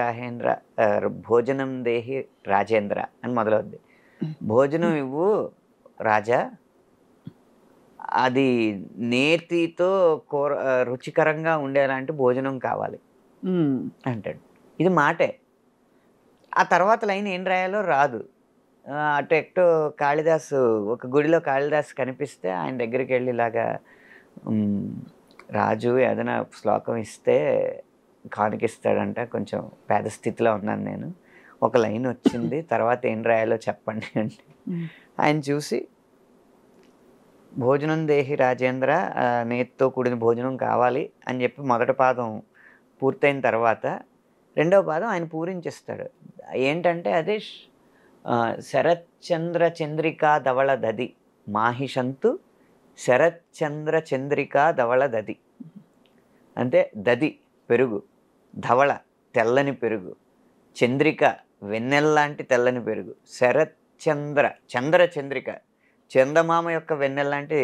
రాజేంద్ర అని మొదలవుద్ది. భోజనం ఇవ్వు రాజా, అది నేతితో రుచికరంగా ఉండేలాంటి భోజనం కావాలి అంటాడు. ఇది మాటే. ఆ తర్వాత లైన్ ఏం రాయాలో రాదు. అటు ఎక్కడో కాళిదాసు, ఒక గుడిలో కాళిదాసు కనిపిస్తే ఆయన దగ్గరికి వెళ్ళి ఇలాగా, రాజు ఏదైనా శ్లోకం ఇస్తే కానుకిస్తాడంట, కొంచెం పేద స్థితిలో ఉన్నాను నేను, ఒక లైన్ వచ్చింది, తర్వాత ఏం రాయాలో చెప్పండి అంటే ఆయన చూసి, భోజనం దేహి రాజేంద్ర, నేతితో కూడిన భోజనం కావాలి అని చెప్పి మొదటి పాదం పూర్తయిన తర్వాత రెండవ పాదం ఆయన పూరించిస్తాడు. ఏంటంటే అది శరత్చంద్ర చంద్రికా ధవళ దది మాహిషంతు శరత్చంద్ర చంద్రికా ధవళ దది. అంటే దది పెరుగు, ధవళ తెల్లని పెరుగు, చంద్రిక వెన్నెల్లాంటి తెల్లని పెరుగు, చంద్ర చంద్రిక చందమామ యొక్క వెన్నెల్లాంటి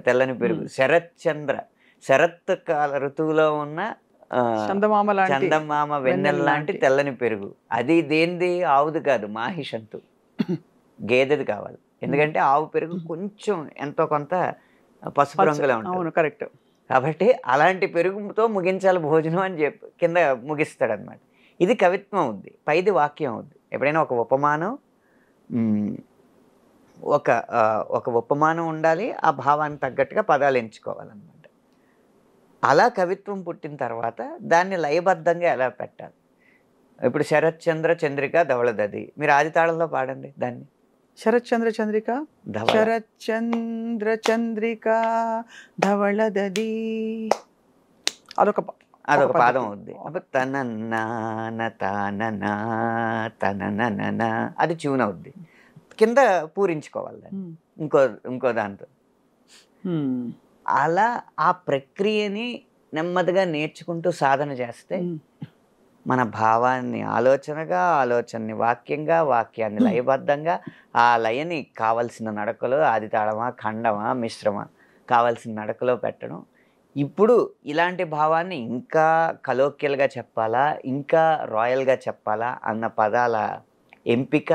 తెల్లని పెరుగు, శరత్ కాల ఋతువులో ఉన్న చందమామ వెన్నెల్లాంటి తెల్లని పెరుగు. అది దేనిది? ఆవుది కాదు, మాహిషంతు, గేదెది కావాలి. ఎందుకంటే ఆవు పెరుగు కొంచెం ఎంతో కొంత పసుపు రంగులో ఉంటుంది. కరెక్ట్. కాబట్టి అలాంటి పెరుగుతో ముగించాలి భోజనం అని చెప్పి కింద ముగిస్తాడు అనమాట. ఇది కవిత్వం అవుద్ది, పైది వాక్యం అవుద్ది. ఎప్పుడైనా ఒక ఉపమానం ఉండాలి, ఆ భావానికి తగ్గట్టుగా పదాలు ఎంచుకోవాలన్నమాట. అలా కవిత్వం పుట్టిన తర్వాత దాన్ని లయబద్ధంగా ఎలా పెట్టాలి? ఇప్పుడు శరత్చంద్ర చంద్రిక ధవళ దది, మీరు ఆది తాళంలో పాడండి దాన్ని. శరత్చంద్ర చంద్రిక, శరత్చంద్ర చంద్రిక ధవళ దది, అదొక పాదం అవుద్ది. అప్పుడు తనన అది ట్యూన్ అవుద్ది. కింద పూరించుకోవాలి దాన్ని ఇంకో దాంతో. అలా ఆ ప్రక్రియని నెమ్మదిగా నేర్చుకుంటూ సాధన చేస్తే మన భావాన్ని ఆలోచనగా, ఆలోచనని వాక్యంగా, వాక్యాన్ని లయబద్ధంగా, ఆ లయని కావలసిన నడకలో, ఆది తాళమా, ఖండమా, మిశ్రమా కావలసిన నడకలో పెట్టడం. ఇప్పుడు ఇలాంటి భావాన్ని ఇంకా కలోక్యల్గా చెప్పాలా, ఇంకా రాయల్గా చెప్పాలా అన్న పదాల ఎంపిక,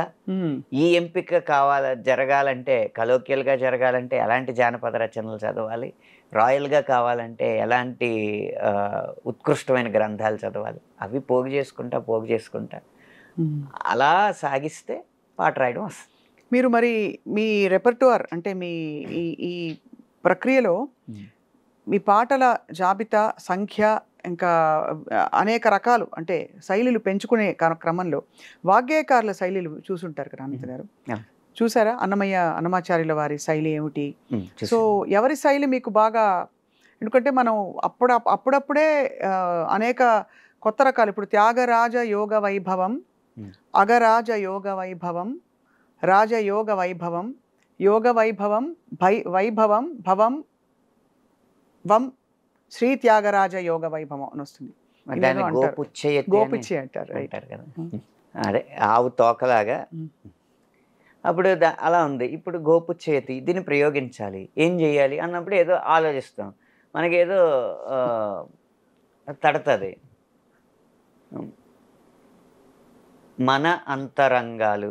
ఈ ఎంపిక జరగాలంటే, కలోక్యల్గా జరగాలంటే ఎలాంటి జానపద రచనలు చదవాలి, రాయల్గా కావాలంటే ఎలాంటి ఉత్కృష్టమైన గ్రంథాలు చదవాలి, అవి పోగు చేసుకుంటా అలా సాగిస్తే పాట రాయడం వస్తుంది. మీరు మరి మీ రెపర్టుఆర్ అంటే మీ ఈ ఈ ప్రక్రియలో మీ పాటల జాబితా సంఖ్య ఇంకా అనేక రకాలు అంటే శైలులు పెంచుకునే క్రమంలో వాగ్గేయకారుల శైలిలు చూసుంటారు కదా అనంత్ గారు, చూసారా? అన్నమాచార్యుల వారి శైలి ఏమిటి? సో ఎవరి శైలి మీకు బాగా, ఎందుకంటే మనం అప్పుడప్పుడే అనేక కొత్త రకాలు, ఇప్పుడు త్యాగరాజ యోగ వైభవం, అగరాజ యోగ వైభవం, రాజయోగ వైభవం, యోగ వైభవం, వైభవం భవం వం శ్రీ త్యాగరాజ యోగ వైభవం అని వస్తుంది. గోపుచ్చి అంటారు కదా, అదే ఆవు తోకలాగా. అప్పుడు అలా ఉంది. ఇప్పుడు గోపుచ్చేతి దీన్ని ప్రయోగించాలి, ఏం చేయాలి అన్నప్పుడు ఏదో ఆలోచిస్తాం, మనకేదో తడతది. మన అంతరంగాలు,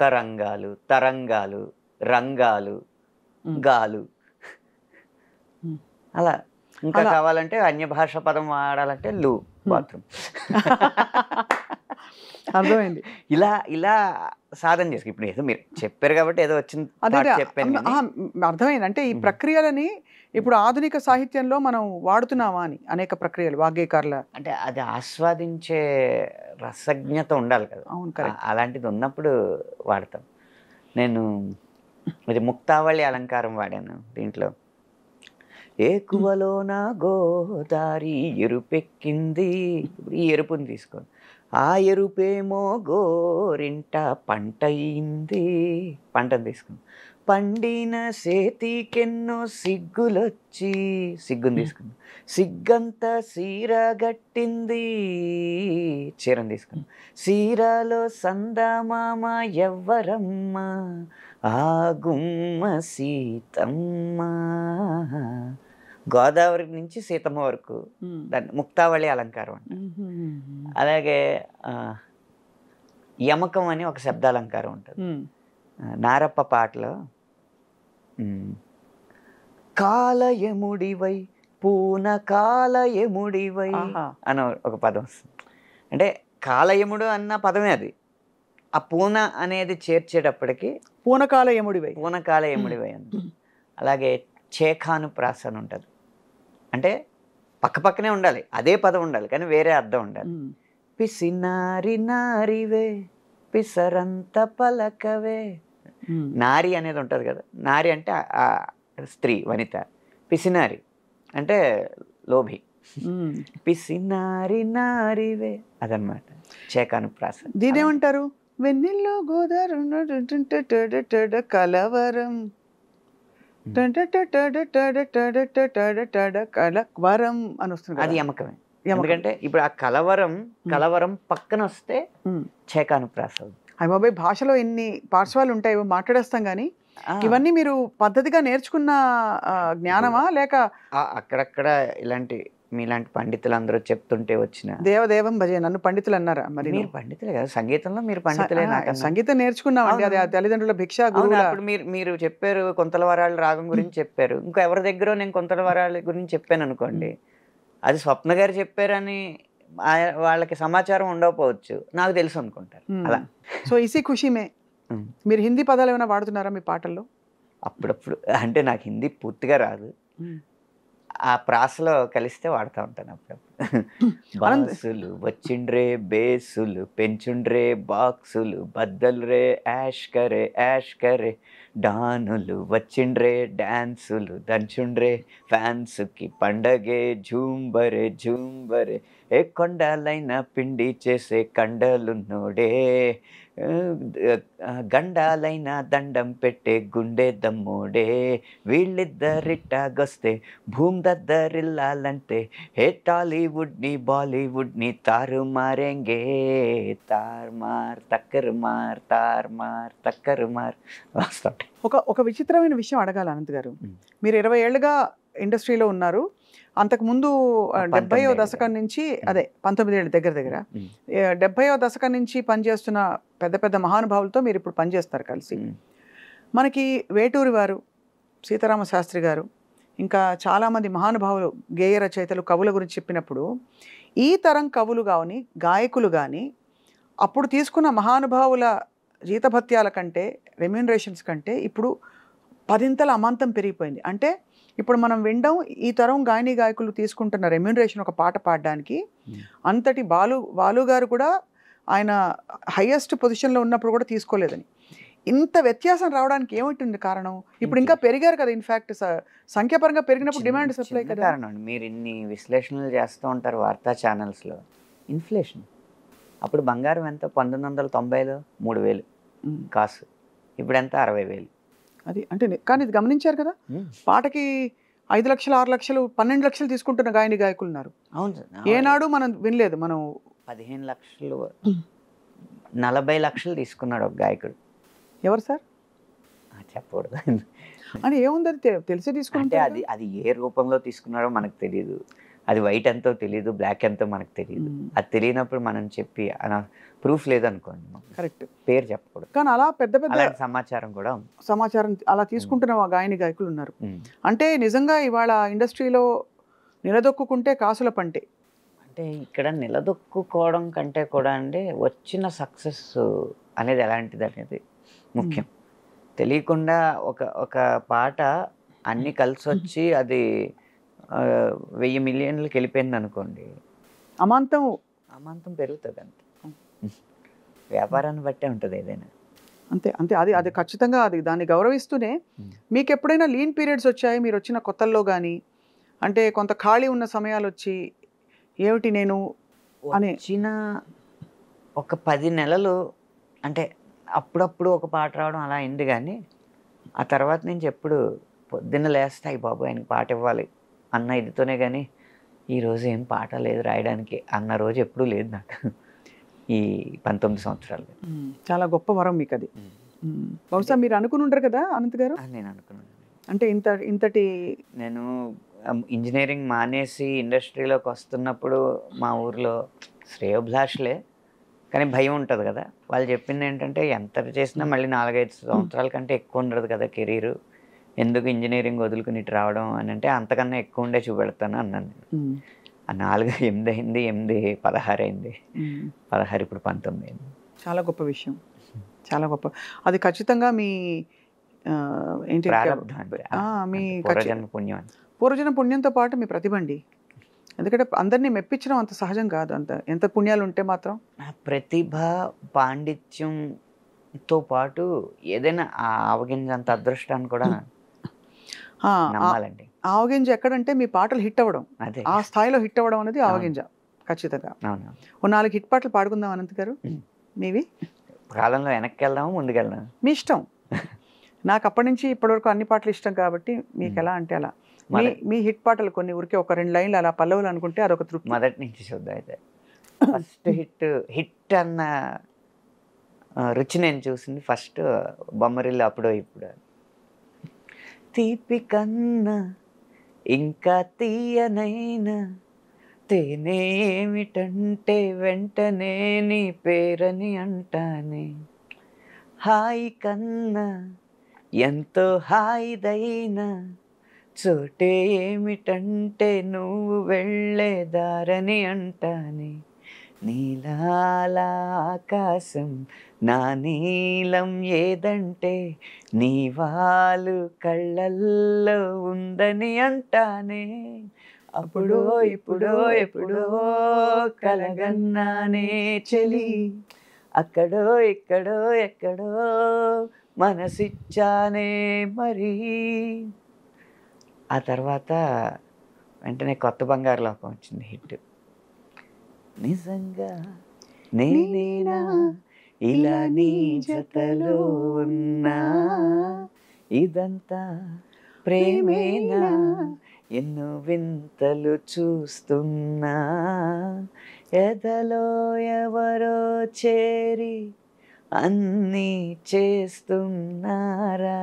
తరంగాలు, రంగాలు, గాలు, అలా. ఇంకా కావాలంటే అన్య భాష పదం వాడాలంటే లు, బాత్రూమ్. అర్థమైంది. ఇలా సాధన చేసుకు. ఇప్పుడు ఏదో మీరు చెప్పారు కాబట్టి ఏదో వచ్చింది చెప్పాను, అర్థమైంది. అంటే ఈ ప్రక్రియలని ఇప్పుడు ఆధునిక సాహిత్యంలో మనం వాడుతున్నామా అని అనేక ప్రక్రియలు వాగ్గేయకారుల, అంటే అది ఆస్వాదించే రసజ్ఞత ఉండాలి కదా. అవును, కరెక్ట్. అలాంటిది ఉన్నప్పుడు వాడతాం. నేను ఇది ముక్తావళి అలంకారం వాడాను దీంట్లో. ఏకువలోన గోదారి ఎరుపెక్కింది, ఈ ఎరుపుని తీసుకోండి, ఆ ఎరుపేమో గోరింట పంటయింది, పంటను తీసుకుని, పండిన సేతికెన్నో సిగ్గులొచ్చి, సిగ్గుని తీసుకుని, సిగ్గంతా సీర గట్టింది, చీరను తీసుకుని, సీరలో సందమామ ఎవ్వరమ్మ, ఆ గుమ్మ సీతమ్మ. గోదావరి నుంచి సీతమ్మ వరకు దాన్ని ముక్తావళి అలంకారం అంట. అలాగే యమకం అని ఒక శబ్దాలంకారం ఉంటుంది నారప్ప పాటలో. కాలయముడివై పూన కాలయముడివై అని ఒక పదం వస్తుంది. అంటే కాలయముడు అన్న పదమే అది. ఆ పూన అనేది చేర్చేటప్పటికి పూనకాలయముడివై అని. అలాగే చేఖానుప్రాస అని ఉంటుంది. అంటే పక్కనే ఉండాలి, అదే పదం ఉండాలి, కానీ వేరే అర్థం ఉండాలి. పిసినారి నారివే పిసరంత పలకవే. నారి అనేది ఉంటుంది కదా, నారి అంటే స్త్రీ, వనిత. పిసినారి అంటే లోభి. పిసినారి నారివే అదనమాట చేఖానుప్రాస. దీనేమంటారు? వెన్నెల్లో గోదావరి కలవరం కలవరం అని వస్తుంది. అది యమకమే. ఎందుకంటే ఇప్పుడు ఆ కలవరం పక్కన వస్తే చేఖానుప్రాస. అయ్య బాబాయ్, భాషలో ఎన్ని పార్శ్వాలు ఉంటాయో మాట్లాడేస్తాం కానీ ఇవన్నీ మీరు పద్ధతిగా నేర్చుకున్న జ్ఞానమా లేక అక్కడక్కడ ఇలాంటి మీలాంటి పండితులు అందరూ చెప్తుంటే వచ్చిన? దేవదేవం భజే. నన్ను పండితులు అన్నారా? మరి మీరు పండితులే కదా, సంగీతంలో మీరు పండితులే. సంగీతం నేర్చుకున్నామండి, అది తల్లిదండ్రుల భిక్ష. అప్పుడు మీరు చెప్పారు కొంతల వరాల రాగం గురించి చెప్పారు, ఇంకా ఎవరి దగ్గర నేను కొంతల వరాల గురించి చెప్పాను అనుకోండి, అది స్వప్న గారు చెప్పారని వాళ్ళకి సమాచారం ఉండకపోవచ్చు, నాకు తెలుసు అనుకుంటారు. అలా. సో ఇసి ఖుషిమే. మీరు హిందీ పదాలు ఏమైనా వాడుతున్నారా మీ పాటల్లో? అప్పుడప్పుడు. అంటే నాకు హిందీ పూర్తిగా రాదు, ఆ ప్రాసలో కలిస్తే వాడుతూ ఉంటాను అప్పుడప్పుడు. బాక్సులు వచ్చిండ్రే బేసులు పెంచుండ్రే బాక్సులు బద్దలు యాష్ కరే డానులు వచ్చిండ్రే డాన్సులు దంచుండ్రే ఫ్యాన్స్కి పండగే జూంబరే ఏ కొండాలైనా పిండి చేసే కండలున్నోడే గండాలైన దండం పెట్టే గుండె దమ్మోడే వీళ్ళిద్దరిట్టాగొస్తే భూమి దద్దరిల్లాలంటే హే టాలీవుడ్ని బాలీవుడ్ని తారుమారేంగే తార్మార్ తక్కరుమార్ వస్తుంటాయి. ఒక విచిత్రమైన విషయం అడగాలి అనంత్ గారు. మీరు 20 ఏళ్ళుగా ఇండస్ట్రీలో ఉన్నారు. అంతకుముందు 70వ దశకం నుంచి, అదే 19 ఏళ్ళు దగ్గర 70వ దశకం నుంచి పనిచేస్తున్న పెద్ద పెద్ద మహానుభావులతో మీరు ఇప్పుడు పనిచేస్తారు కలిసి. మనకి వేటూరి వారు, సీతారామ శాస్త్రి గారు, ఇంకా చాలామంది మహానుభావులు గేయ రచయితలు కవుల గురించి చెప్పినప్పుడు ఈ తరం కవులు కానీ గాయకులు కానీ అప్పుడు తీసుకున్న మహానుభావుల జీతభత్యాల కంటే రెమ్యూనరేషన్స్ కంటే ఇప్పుడు పదింతల అమాంతం పెరిగిపోయింది. అంటే ఇప్పుడు మనం వినడం ఈ తరం గాయని గాయకులు తీసుకుంటున్న రెమ్యూనరేషన్ ఒక పాట పాడడానికి అంతటి బాలు గారు కూడా ఆయన హైయెస్ట్ పొజిషన్లో ఉన్నప్పుడు కూడా తీసుకోలేదని. ఇంత వ్యత్యాసం రావడానికి ఏమిటి కారణం? ఇప్పుడు ఇంకా పెరిగారు కదా, ఇన్ఫ్యాక్ట్ సంఖ్యాపరంగా పెరిగినప్పుడు డిమాండ్ సప్లై కదా కారణం. మీరు ఇన్ని విశ్లేషణలు చేస్తూ ఉంటారు వార్తా ఛానల్స్లో. ఇన్ఫ్లేషన్. అప్పుడు బంగారం ఎంత? 1990లో 3,000 కాసు, ఇప్పుడు ఎంత? 60,000. అది అంటే కానీ ఇది గమనించారు కదా, పాటకి 5 లక్షలు 6 లక్షలు 12 లక్షలు తీసుకుంటున్న గాయని గాయకులు ఉన్నారు. అవును, ఏనాడు మనం వినలేదు. మనం 15 లక్షలు 40 లక్షలు తీసుకున్నాడు ఒక గాయకుడు. ఎవరు సార్? చెప్పకూడదు అని ఏముంది, అది తెలిసే తీసుకుంటే. అది ఏ రూపంలో తీసుకున్నారో మనకు తెలియదు. అది వైట్ ఎంతో తెలియదు, బ్లాక్ ఎంతో మనకు తెలియదు. అది తెలియనప్పుడు మనం చెప్పి ప్రూఫ్ లేదనుకోండి, కరెక్ట్, పేరు చెప్పకూడదు. కానీ అలా పెద్ద పెద్ద సమాచారం కూడా సమాచారం అలా తీసుకుంటున్న గాయని గాయకులు ఉన్నారు. అంటే నిజంగా ఇవాళ ఇండస్ట్రీలో నిలదొక్కుంటే కాసుల పంటే. అంటే ఇక్కడ నిలదొక్కుకోవడం కంటే కూడా అండి, వచ్చిన సక్సెస్ అనేది ఎలాంటిది అనేది ముఖ్యం. తెలియకుండా ఒక పాట అన్ని కలిసి వచ్చి అది 1000 మిలియన్లకి వెళ్ళిపోయింది అనుకోండి, అమాంతం పెరుగుతుంది. అంతే, వ్యాపారాన్ని బట్టే ఉంటుంది ఏదైనా. అంతే అంతే అది ఖచ్చితంగా అది దాన్ని గౌరవిస్తూనే. మీకు ఎప్పుడైనా లీన్ పీరియడ్స్ వచ్చాయి మీరు వచ్చిన కొత్తల్లో కానీ? అంటే కొంత ఖాళీ ఉన్న సమయాలు వచ్చి ఏమిటి నేను అని వచ్చిన ఒక 10 నెలలు అంటే అప్పుడప్పుడు ఒక పాట రావడం అలా అయింది. కానీ ఆ తర్వాత నుంచి ఎప్పుడు పొద్దున్న లేస్తాయి బాబు ఆయనకి పాట ఇవ్వాలి అన్న ఇదితోనే, కానీ ఈరోజు ఏం పాట లేదు రాయడానికి అన్న రోజు ఎప్పుడూ లేదు నాకు ఈ 19 సంవత్సరాలు. చాలా గొప్ప వరం మీకు అది. బహుశా మీరు అనుకుని ఉండరు కదా అనంత్ గారు? నేను అనుకున్నాను. అంటే ఇంతటి నేను ఇంజనీరింగ్ మానేసి ఇండస్ట్రీలోకి వస్తున్నప్పుడు మా ఊర్లో శ్రేయోభిలాషులే, కానీ భయం ఉంటుంది కదా. వాళ్ళు చెప్పింది ఏంటంటే ఎంత చేసినా మళ్ళీ 4-5 సంవత్సరాల కంటే ఎక్కువ ఉండదు కదా కెరీరు, ఎందుకు ఇంజనీరింగ్ వదులుకుని ఇటు రావడం అని. అంటే అంతకన్నా ఎక్కువ ఉండే చూపెడతాను అన్నాను. ఆ 4 8 అయింది, 8 16 అయింది, 16 ఇప్పుడు 19 అయింది. చాలా గొప్ప విషయం, చాలా గొప్ప. అది ఖచ్చితంగా మీ ఏంటి మీ పూర్వజన పుణ్యంతో పాటు మీ ప్రతిభ అండి. ఎందుకంటే అందరినీ మెప్పించడం అంత సహజం కాదు. ఎంత పుణ్యాలు ఉంటే మాత్రం. ప్రతిభ పాండిత్యంతో పాటు ఏదైనా ఆవగింజ అంత అదృష్టాన్ని కూడా నమ్మాలండి. ఆవగింజ ఎక్కడంటే మీ పాటలు హిట్ అవ్వడం, ఆ స్థాయిలో హిట్ అవ్వడం అనేది ఆవగింజ ఖచ్చితంగా. ఓ 4 హిట్ పాటలు పాడుకుందాం అనంత్ గారు మీవి. కాలంలో వెనక్కి వెళ్దాము ముందుకు వెళ్దాం మీ ఇష్టం. నాకు అప్పటి నుంచి ఇప్పటివరకు అన్ని పాటలు ఇష్టం కాబట్టి మీకు ఎలా అంటే అలా. మీ హిట్ పాటలు కొన్ని ఊరికే ఒక 2 లైన్లు అలా పల్లవులు అనుకుంటే అదొక తృప్తి. మొదటి నుంచి చూద్దాం అయితే. ఫస్ట్ హిట్ అన్న రుచి నేను చూసింది ఫస్ట్ బొమ్మరిల్లు అప్పుడో ఇప్పుడు. తీపి కన్నా ఇంకా తీయనైనా తేనె ఏమిటంటే వెంటనే నీ పేరని అంటానే, హాయి కన్నా ఎంతో హాయిదైనా చోటే ఏమిటంటే నువ్వు వెళ్ళే దారని అంటానే, నీలాల ఆకాశం నా నీలం ఏదంటే నీ వాళ్ళు కళ్ళల్లో ఉందని అంటానే, అప్పుడో ఇప్పుడో ఎప్పుడో కలగన్నానే చెలి, అక్కడో ఇక్కడో ఎక్కడో మనసిచ్చానే మరి. ఆ తర్వాత వెంటనే కొత్త బంగారు లోకం వచ్చింది హిట్. నిజంగా నేనేనా ఇలా నీ జతలో ఉన్నా, ఇదంతా ప్రేమేనా ఎన్నో వింతలు చూస్తున్నా, ఎదలో ఎవరో చేరి అన్నీ చేస్తున్నారా,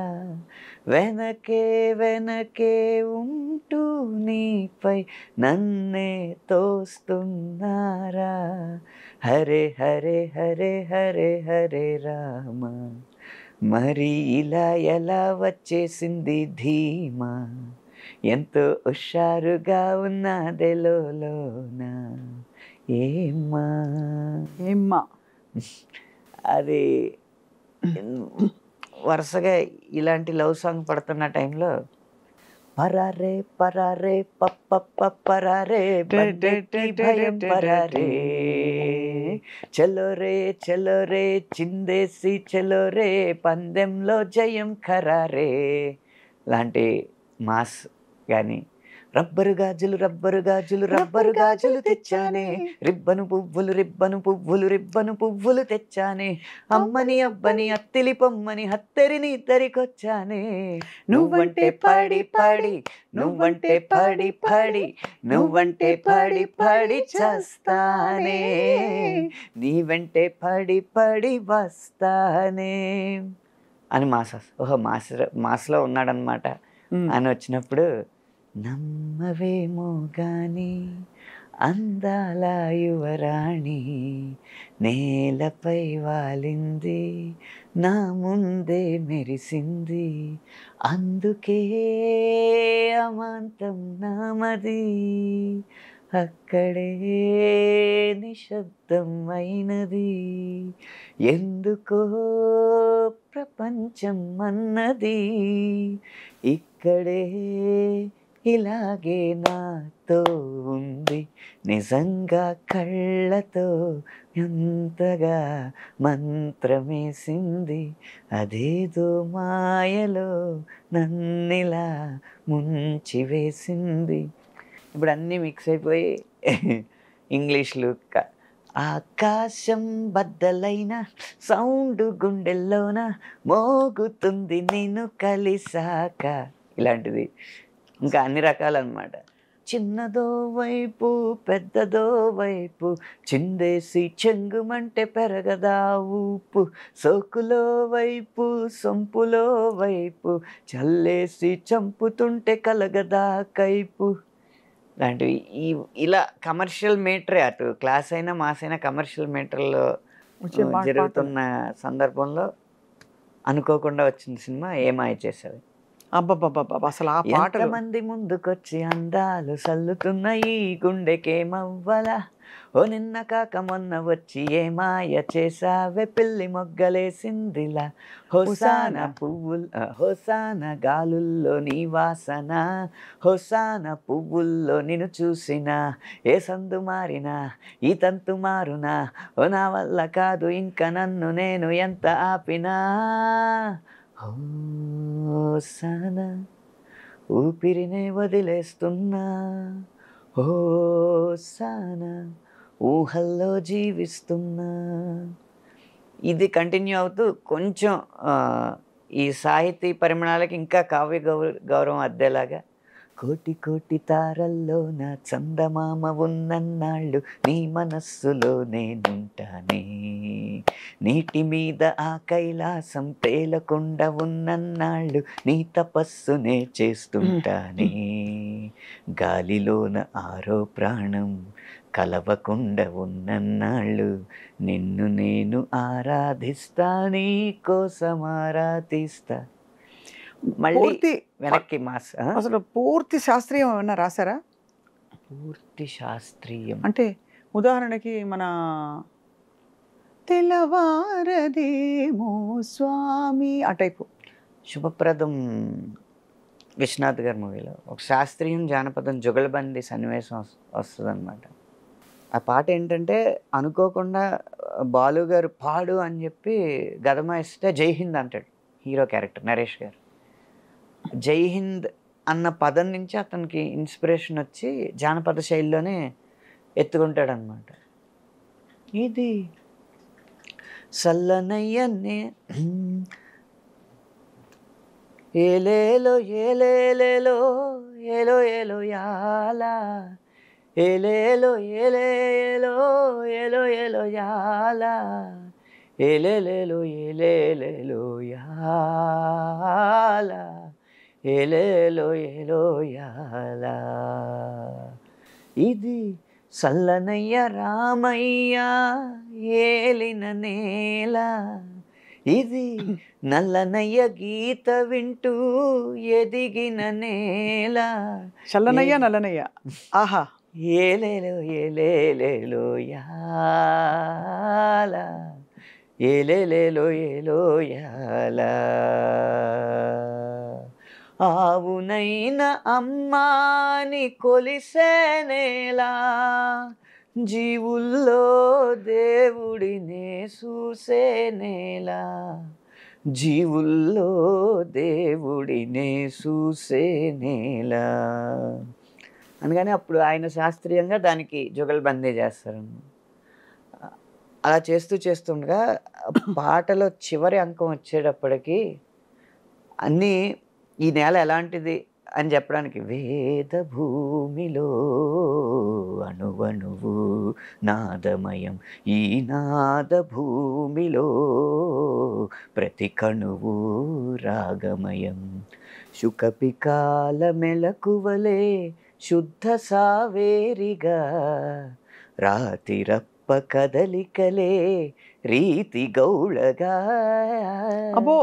వెనకే వెనకే ఉంటూ నీపై నన్నే తోస్తున్నారా, హరే హరే హరే హరే హరే రామ, మరి ఇలా ఎలా వచ్చేసింది ధీమా, ఎంతో హుషారుగా ఉన్నదెలోన ఏమ్మా. ఏమ్మా అది వరుసగా ఇలాంటి లవ్ సాంగ్ పడుతున్న టైంలో పరారే పరారే పప్ప పరారే బడ్డెక్కి భయం పరారే చలోరే చలోరే చిందేసి చలోరే పందెంలో జయం ఖరారే లాంటి మాస్ కానీ రబ్బరు గాజులు రబ్బరు గాజులు రబ్బరు గాజులు తెచ్చానే రిబ్బను పువ్వులు రిబ్బను పువ్వులు రిబ్బను పువ్వులు తెచ్చానే అమ్మని అబ్బని అత్తిలి పొమ్మని హత్తెరిని ఇద్దరికొచ్చానే నువ్వంటే పడి పడి నువ్వంటే పడి పడి నువ్వంటే పడి పడి చేస్తానే నీ వెంటే పడి పడి వస్తానే అని ఓహో మాస్లో ఉన్నాడనమాట అని వచ్చినప్పుడు నమ్మవేమో గాని అందాల యువరాణి నేలపై వాలింది నా ముందే మెరిసింది అందుకే అమాంతం నామది అక్కడే నిశ్శబ్దం అయినది ఎందుకో ప్రపంచం అన్నది ఇక్కడే ఇలాగే నాతో ఉంది నిజంగా కళ్ళతో ఎంతగా మంత్రమేసింది అదేదో మాయలో నన్నిలా ముంచివేసింది. ఇప్పుడు అన్నీ మిక్స్ అయిపోయి ఇంగ్లీష్లు ఆకాశం బద్దలైన సౌండ్ గుండెల్లోన మోగుతుంది నిన్ను కలిసాక ఇలాంటిది ఇంకా అన్ని రకాలన్నమాట. చిన్నదో వైపు పెద్దదో వైపు చిందేసి చెంగుమంటే పెరగదా ఊపు సోకులో వైపు సొంపులో వైపు చల్లేసి చంపుతుంటే కలగదా కైపు లాంటివి. ఇలా కమర్షియల్ మీటరే అటు క్లాస్ అయినా మాస్ అయినా కమర్షియల్ మీటర్లో జరుగుతున్న సందర్భంలో అనుకోకుండా వచ్చిన సినిమా ఏమాయ చేసేది. అబ్బబ్బబ్బబ్బ అసలు ఆ పాటలు మంది ముందుకొచ్చి అందాలు సల్లుతున్న ఈ గుండెకేమవ్వలా ఓ నిన్న కాక మొన్న వచ్చి ఏమాయ చేసావే పిల్లి మొగ్గలేసిందిలా హోసాన పువ్వులు హోసాన గాలుల్లో నీ వాసన హోసాన పువ్వుల్లో నిన్ను చూసినా ఏ సందు మారినా ఈ తంతు మారునా ఓ నా వల్ల కాదు ఇంకా నన్ను నేను ఎంత ఆపినా హోసాన ఊపిరినే వదిలేస్తున్నా హోసాన ఊహల్లో జీవిస్తున్నా. ఇది కంటిన్యూ అవుతూ కొంచెం ఈ సాహితీ పరిమాణాలకి ఇంకా కావ్య గౌరవం అద్దేలాగా కోటి కోటి తారల్లో నా చందమామ ఉన్నన్నాళ్ళు నీ మనస్సులో నేనుంటానే నీటి మీద ఆ కైలాసం తేలకుండా ఉన్నన్నాళ్ళు నీ తపస్సునే చేస్తుంటానే గాలిలోన ఆరో ప్రాణం కలవకుండా ఉన్నన్నాళ్ళు నిన్ను నేను ఆరాధిస్తా నీ కోసం ఆరాధిస్తా. మళ్ళీ వెనక్కి మాస్ అసలు పూర్తి శాస్త్రీయం ఏమన్నా రాశారా? పూర్తి శాస్త్రీయం అంటే ఉదాహరణకి మన తెల్లవారదేమో స్వామి ఆ టైపు శుభప్రదం విశ్వనాథ్ గారి మూవీలో ఒక శాస్త్రీయం జానపదం జుగలబంది సన్నివేశం వస్తుంది అనమాట. ఆ పాట ఏంటంటే అనుకోకుండా బాలు గారు పాడు అని చెప్పి గదమ ఇస్తే జై హింద్ అంటాడు హీరో క్యారెక్టర్ నరేష్ గారు. జై హింద్ అన్న పదం నుంచి అతనికి ఇన్స్పిరేషన్ వచ్చి జానపద శైలిలోనే ఎత్తుకుంటాడు అనమాట. ఇది సల్లనయ్యనే ఏలేలో ఏలేలేలో ఏలో ఏలో యాలా ఏలేలో ఏలేలో ఏలో ఏలో యాలా ఏలేలేలో ఏలేలేలో యాలా ఏలేలో ఏలో యాలా. ఇది సల్లనయ్య రామయ్య ఏలిన నేల ఇది నల్లనయ్య గీత వింటూ ఎదిగిన నేల. చల్లనయ్య నల్లనయ్య. ఆహా. ఏలేలో ఏలేలేలో యాల, ఏలేలేలో ఏలో యాల. ఆవునైన అమ్మాని కొలిసేనేలా, జీవుల్లో దేవుడినే చూసేనేలా, జీవుల్లో దేవుడినే చూసేనేలా. అందుకని అప్పుడు ఆయన శాస్త్రీయంగా దానికి జుగల్బందీ చేస్తారు. అలా చేస్తూ చేస్తుండగా పాటలో చివరి అంకం వచ్చేటప్పటికి అన్నీ ఈ నేల ఎలాంటిది అని చెప్పడానికి, వేద భూమిలో అణువణువు నాదమయం, ఈ నాద భూమిలో ప్రతి కణువు రాగమయం, శుకపికాల మెలకువలే శుద్ధ సావేరిగా, రాతిరప్ప కదలికలే రీతి గౌళగా, అబ్బో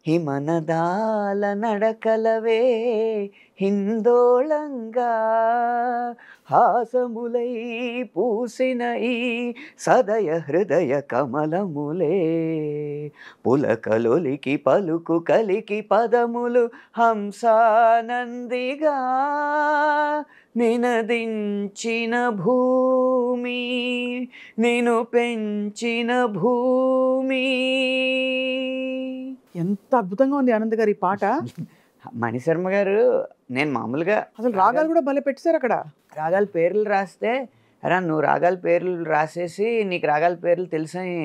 హిమనదాల నడకలవే హిందోళంగా, హాసములై పూసిన ఈ సదయ హృదయ కమలములే, పులకలొలికి పలుకు కలికి పదములు హంసానందిగా, నినదించిన భూమి నిను పెంచిన భూమి. ఎంత అద్భుతంగా ఉంది ఆనంద్ గారు ఈ పాట. మణిశర్మ గారు, నేను మామూలుగా అసలు రాగాలు కూడా భలే పెట్టారు అక్కడ. రాగాల పేర్లు రాస్తే, అరా నువ్వు రాగాల పేర్లు రాసేసి నీకు రాగాల పేర్లు తెలిసని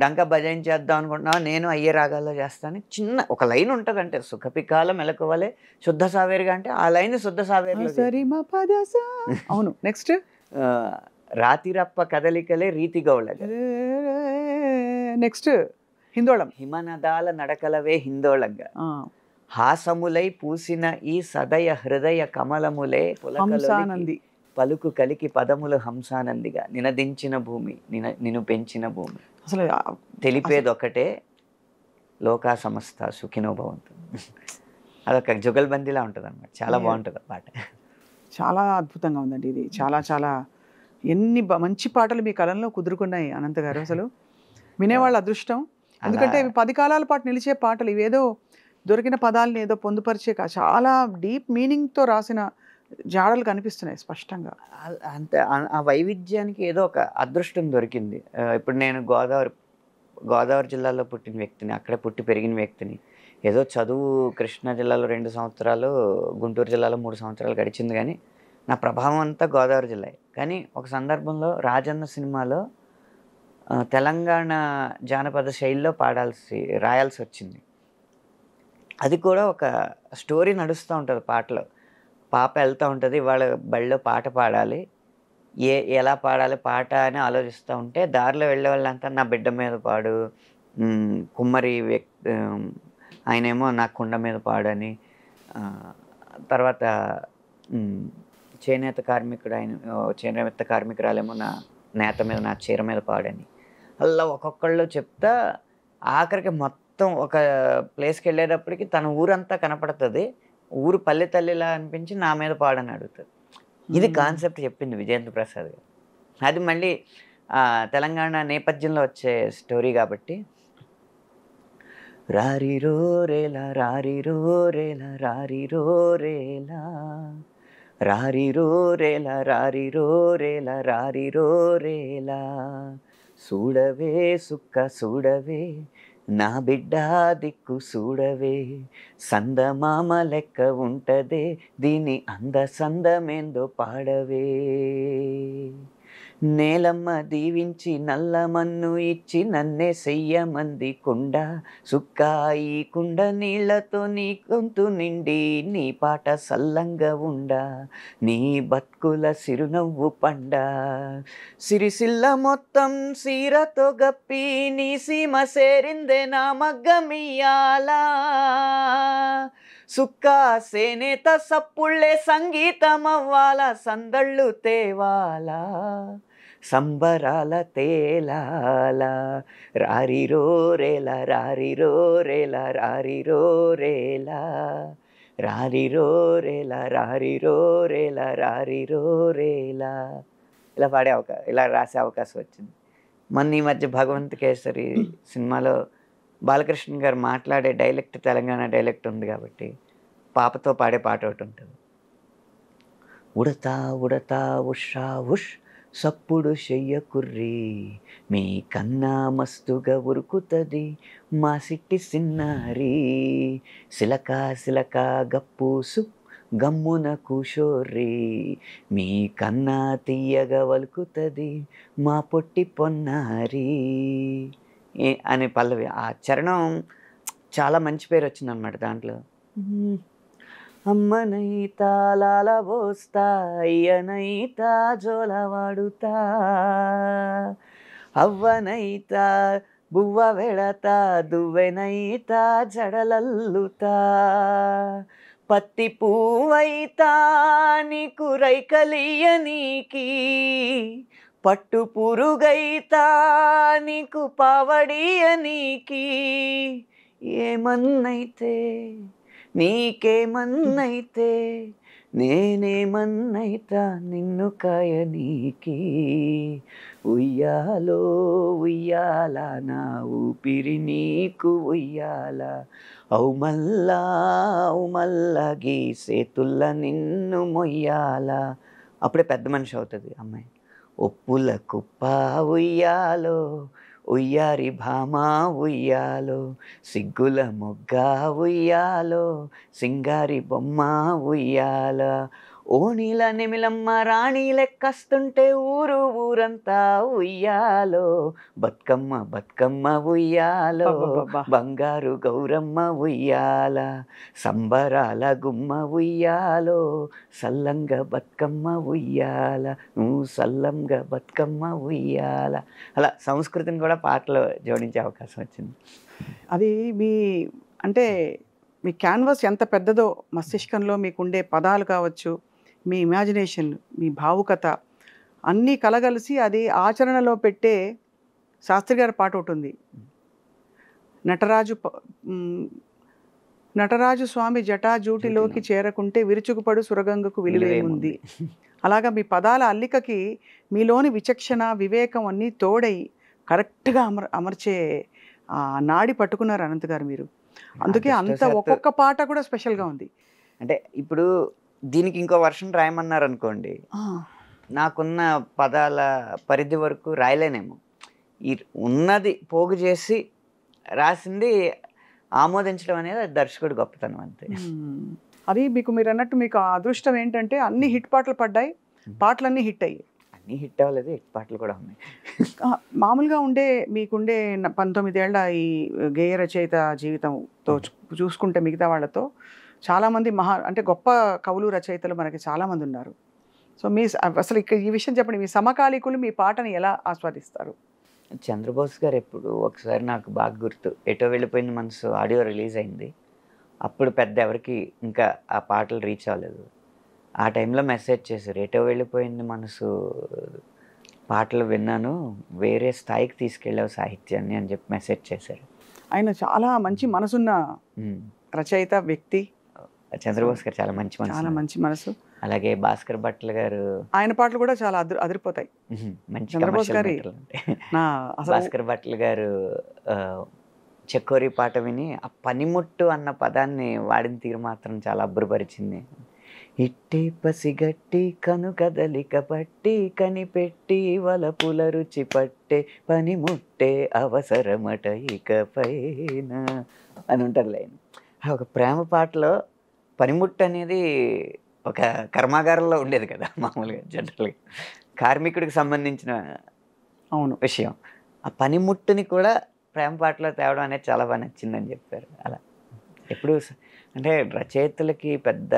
డంకా బజాయించేద్దాం అనుకుంటున్నావు, నేను అయ్యే రాగాల్లో చేస్తాను. చిన్న ఒక లైన్ ఉంటుంది, అంటే సుఖపికాల మెలకువలే శుద్ధ సావేరిగా, అంటే ఆ లైన్ శుద్ధ సావేరిలో. అవును. నెక్స్ట్ రాతిరప్ప కదలికలే రీతి గౌళ. నెక్స్ట్ హిందోళం. హిమనదాల నడకలవే హిందోళంగా, హాసములై పూసిన ఈ సదయ హృదయ కమలములే హంసానంది, పలుకు కలికి పదములు హంసానందిగా, నినదించిన భూమి నిన్ను పెంచిన భూమి. అసలు తెలిపేదొకటే, లోకా సమస్త సుఖినో భవంతు. అదొక జుగల్బందీలా ఉంటుంది అన్నమాట. చాలా బాగుంటుంది ఆ పాట. చాలా అద్భుతంగా ఉందండి ఇది. చాలా చాలా ఎన్ని మంచి పాటలు మీ కలంలో కుదురుకున్నాయి అనంత గారు. అసలు వినేవాళ్ళ అదృష్టం. ఎందుకంటే ఇవి 10 కాలాల పాటు నిలిచే పాటలు. ఇవేదో దొరికిన పదాలని ఏదో పొందుపరిచే చాలా డీప్ మీనింగ్తో రాసిన జాడలు కనిపిస్తున్నాయి స్పష్టంగా. అంతే, ఆ వైవిధ్యానికి ఏదో ఒక అదృష్టం దొరికింది. ఇప్పుడు నేను గోదావరి జిల్లాలో పుట్టిన వ్యక్తిని, అక్కడే పుట్టి పెరిగిన వ్యక్తిని. ఏదో చదువు కృష్ణా జిల్లాలో 2 సంవత్సరాలు, గుంటూరు జిల్లాలో 3 సంవత్సరాలు గడిచింది, కానీ నా ప్రభావం అంతా గోదావరి జిల్లా. కానీ ఒక సందర్భంలో రాజన్న సినిమాలో తెలంగాణ జానపద శైలిలో రాయాల్సి వచ్చింది. అది కూడా ఒక స్టోరీ నడుస్తూ ఉంటుంది పాటలో. పాప వెళ్తూ ఉంటుంది, వాళ్ళ బడిలో పాట పాడాలి, ఎలా పాడాలి పాట అని ఆలోచిస్తూ ఉంటే, దారిలో వెళ్ళే వాళ్ళంతా నా బిడ్డ మీద పాడు, కుమ్మరి ఆయనేమో నా కుండ మీద పాడని, తర్వాత చేనేత కార్మికురాలేమో నా నేత మీద, నా చీర మీద పాడని, అలా ఒక్కొక్కళ్ళు చెప్తా ఆఖరికి మొత్తం ఒక ప్లేస్కి వెళ్ళేటప్పటికి తన ఊరంతా కనపడుతుంది, ఊరు పల్లె తల్లిలా అనిపించి నా మీద పాడని అడుగుతుంది. ఇది కాన్సెప్ట్ చెప్పింది విజయేంద్ర ప్రసాద్ గారు. అది మళ్ళీ తెలంగాణ నేపథ్యంలో వచ్చే స్టోరీ కాబట్టి, రారిరో రేలా రారిరో రేలా రారిరో రేలా, రారిరో రేలా రారిరో రేలా రారిరో రేలా, చూడవే సుక్క చూడవే నా బిడ్డ దిక్కు చూడవే, సందమామ లెక్క ఉంటదే దీని సందమేందో పాడవే, నేలమ్మ దీవించి నల్లమన్ను ఇచ్చి నన్నే చెయ్యమంది కుండ, సుక్కాయి కుండ నీళ్లతో నీ గొంతు నిండి నీ పాట సల్లంగా ఉండ, నీ బతుకుల సిరునవ్వు పండ, సిరిసిల్ల మొత్తం సీరతో గప్పి నీ సీమ సేరిందే నా మగ్గమియాలా, సుక్కా సేనేత సప్పుళ్ళే సంగీతమవ్వాల, సందళ్ళు తేవాలా, సంబరాల తేలాల రారిరో రేలా రారిరో రేలా రారిరో రేలా రారిరో రేలా రారిరో రేలా రారిరో రేలా ఇలా ఇలా రాసే అవకాశం వచ్చింది. మొన్న ఈ మధ్య భగవంత్ కేసరి సినిమాలో బాలకృష్ణ గారు మాట్లాడే డైలెక్ట్ తెలంగాణ డైలెక్ట్ ఉంది కాబట్టి పాపతో పాడే పాట ఒకటి ఉంటుంది. ఉడతా ఉడతా ఉషా ఉష్ సప్పుడు చెయ్యకుర్రి మీ కన్నా మస్తుగా ఉరుకుతుంది మా సిట్టి సిన్నారి సిలక సిలక గప్పూసు గమ్మున కూషోర్రి మీ కన్నా తీయగా వలుకుతుంది మా పొట్టి పొన్నారి అని పల్లవి. ఆ చరణం చాలా మంచి పేరు వచ్చిందనమాట దాంట్లో. అమ్మనైతా లాల పోస్తా అయ్యనైతా జోల వాడుతా అవ్వనైతా బువ్వ వెడతా దువ్వెనైతా జడలల్లుతా పత్తి పువ్వైతా నీకు రైకలియనీకి పట్టు పురుగైతా నీకు పావడియనీకి ఏమన్నైతే నీకేమన్నైతే నేనేమన్నైతా నిన్ను కాయనీకి ఉయ్యాలో ఉయ్యాల నా ఊపిరి నీకు ఉయ్యాల ఔ మల్లా గీసేతుల్ల నిన్ను మొయ్యాల. అప్పుడే పెద్ద మనిషి అవుతుంది అమ్మాయి. ఒప్పుల కుప్ప ఉయ్యాలో ఉయ్యారి భామా ఉయ్యాలో సిగ్గుల మొగ్గ ఉయ్యాలో సింగారి బొమ్మ ఉయ్యాల ఓణీల నెమిలమ్మ రాణి లెక్కస్తుంటే ఊరు ఊరంతా ఉయ్యాలో బతుకమ్మ బతుకమ్మ ఉయ్యాలో బంగారు గౌరమ్మ ఉయ్యాల సంబరాల గుమ్మ ఉయ్యాలో సల్లంగా బతుకమ్మ ఉయ్యాల నువ్వు సల్లంగా బతుకమ్మ ఉయ్యాల. అలా సంస్కృతిని కూడా పాటలో జోడించే అవకాశం వచ్చింది. అది అంటే మీ క్యాన్వాస్ ఎంత పెద్దదో మస్తిష్కంలో మీకుండే పదాలు కావచ్చు, మీ ఇమాజినేషన్, మీ భావుకత అన్నీ కలగలిసి అది ఆచరణలో పెట్టే శాస్త్రి గారి పాట ఒకటి ఉంది. నటరాజు స్వామి జటాజూటిలోకి చేరకుంటే విరుచుకుపడు సురగంగకు విలువేముంది. అలాగా మీ పదాల అల్లికకి మీలోని విచక్షణ వివేకం అన్నీ తోడై కరెక్ట్గా అమర్చే నాడి పట్టుకున్నారు అనంత్ గారు మీరు. అందుకే అంత ఒక్కొక్క పాట కూడా స్పెషల్గా ఉంది. అంటే ఇప్పుడు దీనికి ఇంకో వర్షన్ రాయమన్నారు అనుకోండి, నాకున్న పదాల పరిధి వరకు రాయలేనేమో. ఈ ఉన్నది పోగు చేసి రాసింది ఆమోదించడం అనేది దర్శకుడు గొప్పతనం అంతే. అది మీరు అన్నట్టు మీకు అదృష్టం ఏంటంటే అన్ని హిట్ పాటలు పడ్డాయి, పాటలన్నీ హిట్ అయ్యాయి. అన్నీ హిట్ అవ్వలేదు, హిట్ పాటలు కూడా ఉన్నాయి. మామూలుగా మీకుండే 19 ఏళ్ల ఈ గేయ రచయిత జీవితంతో చూసుకుంటే మిగతా వాళ్ళతో చాలామంది అంటే గొప్ప కవులు రచయితలు మనకి చాలామంది ఉన్నారు. సో అసలు ఇక్కడ ఈ విషయం చెప్పండి, మీ సమకాలీకులు మీ పాటని ఎలా ఆస్వాదిస్తారు? చంద్రబోస్ గారు ఎప్పుడు ఒకసారి నాకు బాగా గుర్తు, ఎటో వెళ్ళిపోయింది మనసు ఆడియో రిలీజ్ అయింది. అప్పుడు పెద్ద ఎవరికి ఇంకా ఆ పాటలు రీచ్ అవ్వలేదు. ఆ టైంలో మెసేజ్ చేశారు, ఎటో వెళ్ళిపోయింది మనసు పాటలు విన్నాను, వేరే స్థాయికి తీసుకెళ్ళావు సాహిత్యాన్ని అని చెప్పి మెసేజ్ చేశారు. ఆయన చాలా మంచి మనసున్న రచయిత వ్యక్తి. చంద్రబోస్ గారు చాలా మంచి మనసు. అలాగే భాస్కర్ భట్ల గారు, ఆయన పాటలు కూడా చాలా అదిరిపోతాయి. మంచి చంద్రబోస్ గారి భాస్కర్ భట్ల గారు చెక్కోరి పాట విని ఆ పనిముట్టు అన్న పదాన్ని వాడిన తీరు మాత్రం చాలా అబ్బురపరిచింది. ఇట్టి పసిగట్టి కను కదలిక పట్టి కనిపెట్టి వలపుల రుచి పట్టే పనిముట్టే అవసరమట ఇకపైన అని ఉంటుంది లైన్. ఒక ప్రేమ పాటలో పనిముట్టు అనేది ఒక కర్మాగారంలో ఉండేది కదా మామూలుగా, జనరల్గా కార్మికుడికి సంబంధించిన విషయం. ఆ పనిముట్టుని కూడా ప్రేమ పాటలో తేవడం అనేది చాలా బాగా నచ్చిందని చెప్పారు. అలా ఎప్పుడు అంటే రచయితలకి పెద్ద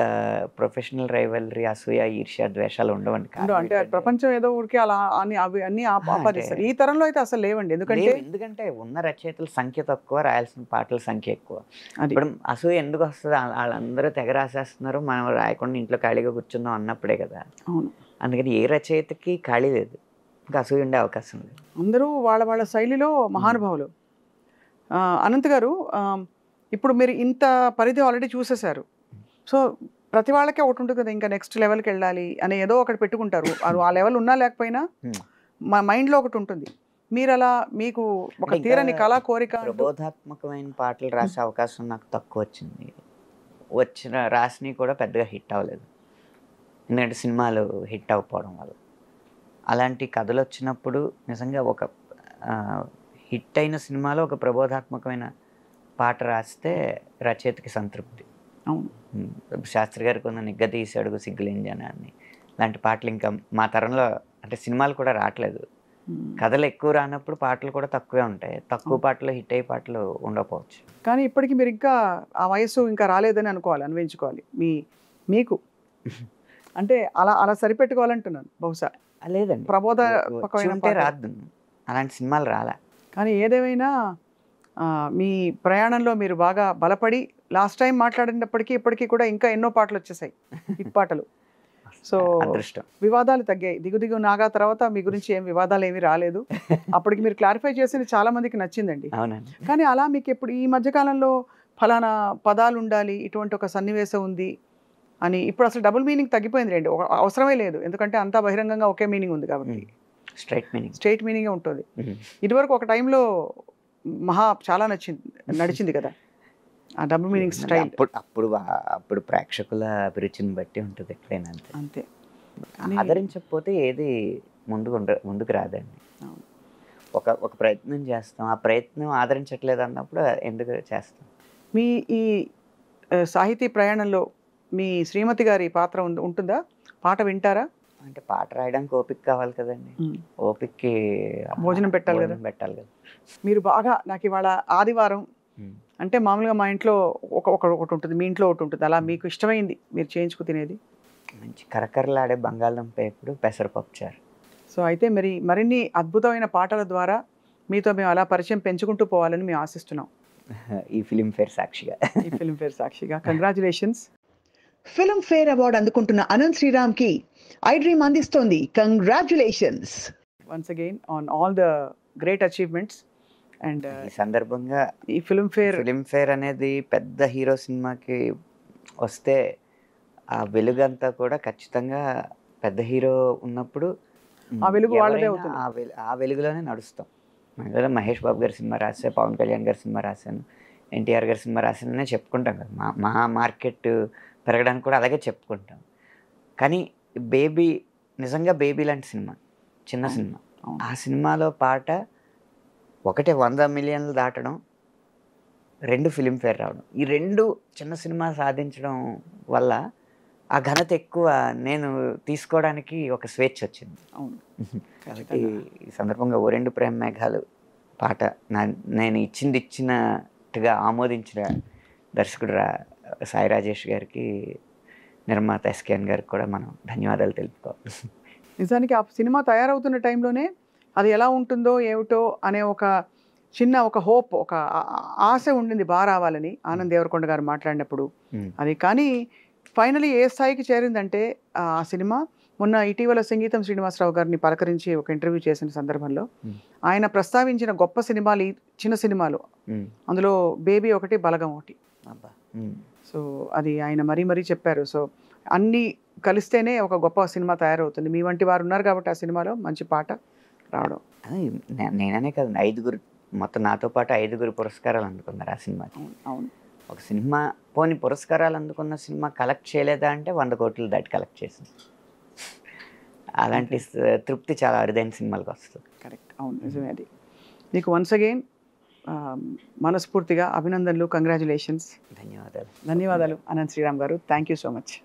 ప్రొఫెషనల్ రైవలరీ, అసూయ, ఈర్ష్య, ద్వేషాలు ఉండవండి. అంటే ప్రపంచం ఏదో ఊరికి అలా అవి అన్ని ఆపాదిస్తారు. ఈ తరంలో అయితే అసలు లేవండి. ఎందుకంటే ఉన్న రచయితల సంఖ్య తక్కువ, రాయాల్సిన పాటల సంఖ్య ఎక్కువ. ఇప్పుడు అసూయ ఎందుకు వస్తుంది? వాళ్ళందరూ తెగ రాసేస్తున్నారు, మనం రాయకుండా ఇంట్లో ఖాళీగా కూర్చుందాం అన్నప్పుడే కదా. అవును. అందుకని ఏ రచయితకి ఖాళీ లేదు. ఇంకా అసూయ ఉండే అవకాశం లేదు. అందరూ వాళ్ళ వాళ్ళ శైలిలో మహానుభావులు. అనంత్ గారు, ఇప్పుడు మీరు ఇంత పరిధి ఆల్రెడీ చూసేశారు. సో ప్రతి వాళ్ళకే ఒకటి ఉంటుంది కదా, ఇంకా నెక్స్ట్ లెవెల్కి వెళ్ళాలి అని ఏదో ఒకటి పెట్టుకుంటారు. ఆ లెవెల్ ఉన్నా లేకపోయినా మా మైండ్లో ఒకటి ఉంటుంది. మీరు అలా మీకు ఒక తీరని కళా కోరిక, ప్రబోధాత్మకమైన పాటలు రాసే అవకాశం నాకు తక్కువ వచ్చింది. రాసినవి కూడా పెద్దగా హిట్ అవ్వలేదు, ఎందుకంటే సినిమాలు హిట్ అవ్వకపోవడం వల్ల. అలాంటి కథలు వచ్చినప్పుడు నిజంగా ఒక హిట్ అయిన సినిమాలో ఒక ప్రబోధాత్మకమైన పాట రాస్తే రచయితకి సంతృప్తి. అవును, శాస్త్రి గారికి ఉన్న నిగ్గదీసి అడుగు సిగ్గులేని జనాన్ని లాంటి పాటలు ఇంకా మా తరంలో అంటే సినిమాలు కూడా రావట్లేదు. కథలు ఎక్కువ రానప్పుడు పాటలు కూడా తక్కువే ఉంటాయి. తక్కువ పాటలు హిట్ అయ్యే పాటలు ఉండకపోవచ్చు. కానీ ఇప్పటికీ మీరు ఇంకా ఆ వయస్సు ఇంకా రాలేదని అనుకోవాలి, అన్వయించుకోవాలి. మీకు అంటే అలా అలా సరిపెట్టుకోవాలంటున్నాను. బహుశా లేదండి, ప్రబోధ రాదు, అలాంటి సినిమాలు రాలే. కానీ ఏదేమైనా మీ ప్రయాణంలో మీరు బాగా బలపడి లాస్ట్ టైం మాట్లాడినప్పటికీ ఇప్పటికీ కూడా ఇంకా ఎన్నో పాటలు వచ్చేసాయి, హిట్ పాటలు. సో అదృష్టం. వివాదాలు తగ్గాయి. దిగు నాగా తర్వాత మీ గురించి ఏం వివాదాలు ఏమీ రాలేదు. అప్పటికి మీరు క్లారిఫై చేసింది చాలా మందికి నచ్చిందండి. అవునండి. కానీ అలా మీకు ఎప్పుడు ఈ మధ్యకాలంలో ఫలానా పదాలు ఉండాలి, ఇటువంటి ఒక సన్నివేశం ఉంది అని ఇప్పుడు అసలు డబుల్ మీనింగ్ తగ్గిపోయింది రండి, అవసరమే లేదు. ఎందుకంటే అంతా బహిరంగంగా ఒకే మీనింగ్ ఉంది కాబట్టి స్ట్రైట్ మీనింగే ఉంటుంది. ఇదివరకు ఒక టైంలో చాలా నడిచింది కదా ఆ డబుల్ మీనింగ్ స్టైల్. అప్పుడు ప్రేక్షకుల అభిరుచిని బట్టి ఉంటుంది ఎక్కడైనా, అంతే. ఆదరించకపోతే ఏది ముందుకు రాదండి. ఒక ప్రయత్నం చేస్తాం, ఆ ప్రయత్నం ఆదరించట్లేదు అన్నప్పుడు ఎందుకు చేస్తాం. మీ ఈ సాహితీ ప్రయాణంలో మీ శ్రీమతి గారి పాత్ర ఉంటుందా? పాట వింటారా? అంటే పాట రాయడానికి ఓపిక కావాలి కదండి, ఓపికకి భోజనం పెట్టాలి కదా. మీరు బాగా నాకు ఇవాళ ఆదివారం అంటే మామూలుగా మా ఇంట్లో ఒకటి ఉంటుంది, మీ ఇంట్లో ఒకటి ఉంటుంది, అలా మీకు ఇష్టమైంది మీరు చేయించుకు తినేది? మంచి కరకరలాడే బంగాళదుంప ఎప్పుడు పెసరపప్పు చారు. సో అయితే మరిన్ని అద్భుతమైన పాటల ద్వారా మీతో మేము అలా పరిచయం పెంచుకుంటూ పోవాలని మేము ఆశిస్తున్నాం. ఈ ఫిలింఫేర్ సాక్షిగా కంగ్రాచులేషన్స్. ఫిల్మ్ఫేర్ అవార్డు అందుకుంటున్న అనంత్ శ్రీరామ్కి ఐ డ్రీమ్ అందిస్తోంది congratulations once again on all the great achievements. And ఈ సందర్భంగా ఈ ఫిల్మ్ఫేర్ అనేది పెద్ద హీరో సినిమాకి వస్తే ఆ వెలుగంతా కూడా ఖచ్చితంగా పెద్ద హీరో ఉన్నప్పుడు ఆ వెలుగు వాళ్ళదే అవుతుంది, ఆ వెలుగులోనే నడుస్తాం. మహేష్ బాబు గారి సినిమా రాసే, పవన్ కళ్యాణ్ గారి సినిమా రాశాను, ఎన్టీఆర్ గారి సినిమా రాశాననే చెప్పుకుంటాం కదా. మా మార్కెట్ పెరగడానికి కూడా అలాగే చెప్పుకుంటాం. కానీ నిజంగా బేబీ లాంటి సినిమా, చిన్న సినిమా, ఆ సినిమాలో పాట ఒకటే 100 మిలియన్లు దాటడం, 2 ఫిలింఫేర్ రావడం, ఈ 2 చిన్న సినిమా సాధించడం వల్ల ఆ ఘనత ఎక్కువ నేను తీసుకోవడానికి ఒక స్వేచ్ఛ వచ్చింది. కాబట్టి ఈ సందర్భంగా ఓ 2 ప్రేమ మేఘాలు పాట నేను ఇచ్చినట్టుగా ఆమోదించిన దర్శకుడు సాయి రాజేష్ గారికి, నిర్మాత ఎస్కేఎన్ గారికి కూడా మనం ధన్యవాదాలు తెలుపుకోవాలి. నిజానికి ఆ సినిమా తయారవుతున్న టైంలోనే అది ఎలా ఉంటుందో ఏమిటో అనే ఒక హోప్, ఒక ఆశ ఉండింది బాగా రావాలని ఆనంద్ దేవరకొండ గారు మాట్లాడినప్పుడు. అది కానీ ఫైనలీ ఏ స్థాయికి చేరిందంటే ఆ సినిమా మొన్న ఇటీవల సంగీతం శ్రీనివాసరావు గారిని పలకరించి ఒక ఇంటర్వ్యూ చేసిన సందర్భంలో ఆయన ప్రస్తావించిన గొప్ప సినిమాలు చిన్న సినిమాలు, అందులో బేబీ ఒకటి, బలగం ఒకటి. సో అది ఆయన మరీ చెప్పారు. సో అన్నీ కలిస్తేనే ఒక గొప్ప సినిమా తయారవుతుంది. మీ వంటి వారు ఉన్నారు కాబట్టి ఆ సినిమాలో మంచి పాట రావడం. నేననే కదా, 5 మొత్తం నాతో పాటు 5 పురస్కారాలు అందుకున్నారు ఆ సినిమాకి. అవును. ఒక సినిమా పోని పురస్కారాలు అందుకున్న సినిమా కలెక్ట్ చేయలేదా అంటే 100 కోట్లు దాటి కలెక్ట్ చేసింది. అలాంటి తృప్తి చాలా అరుదైన సినిమాలకు వస్తుంది. కరెక్ట్, అవును, నిజమే. అది మీకు వన్స్ అగైన్ మనస్ఫూర్తిగా అభినందనలు, కంగ్రాచులేషన్స్. ధన్యవాదాలు అనంత్ శ్రీరామ్ గారు. Thank you so much.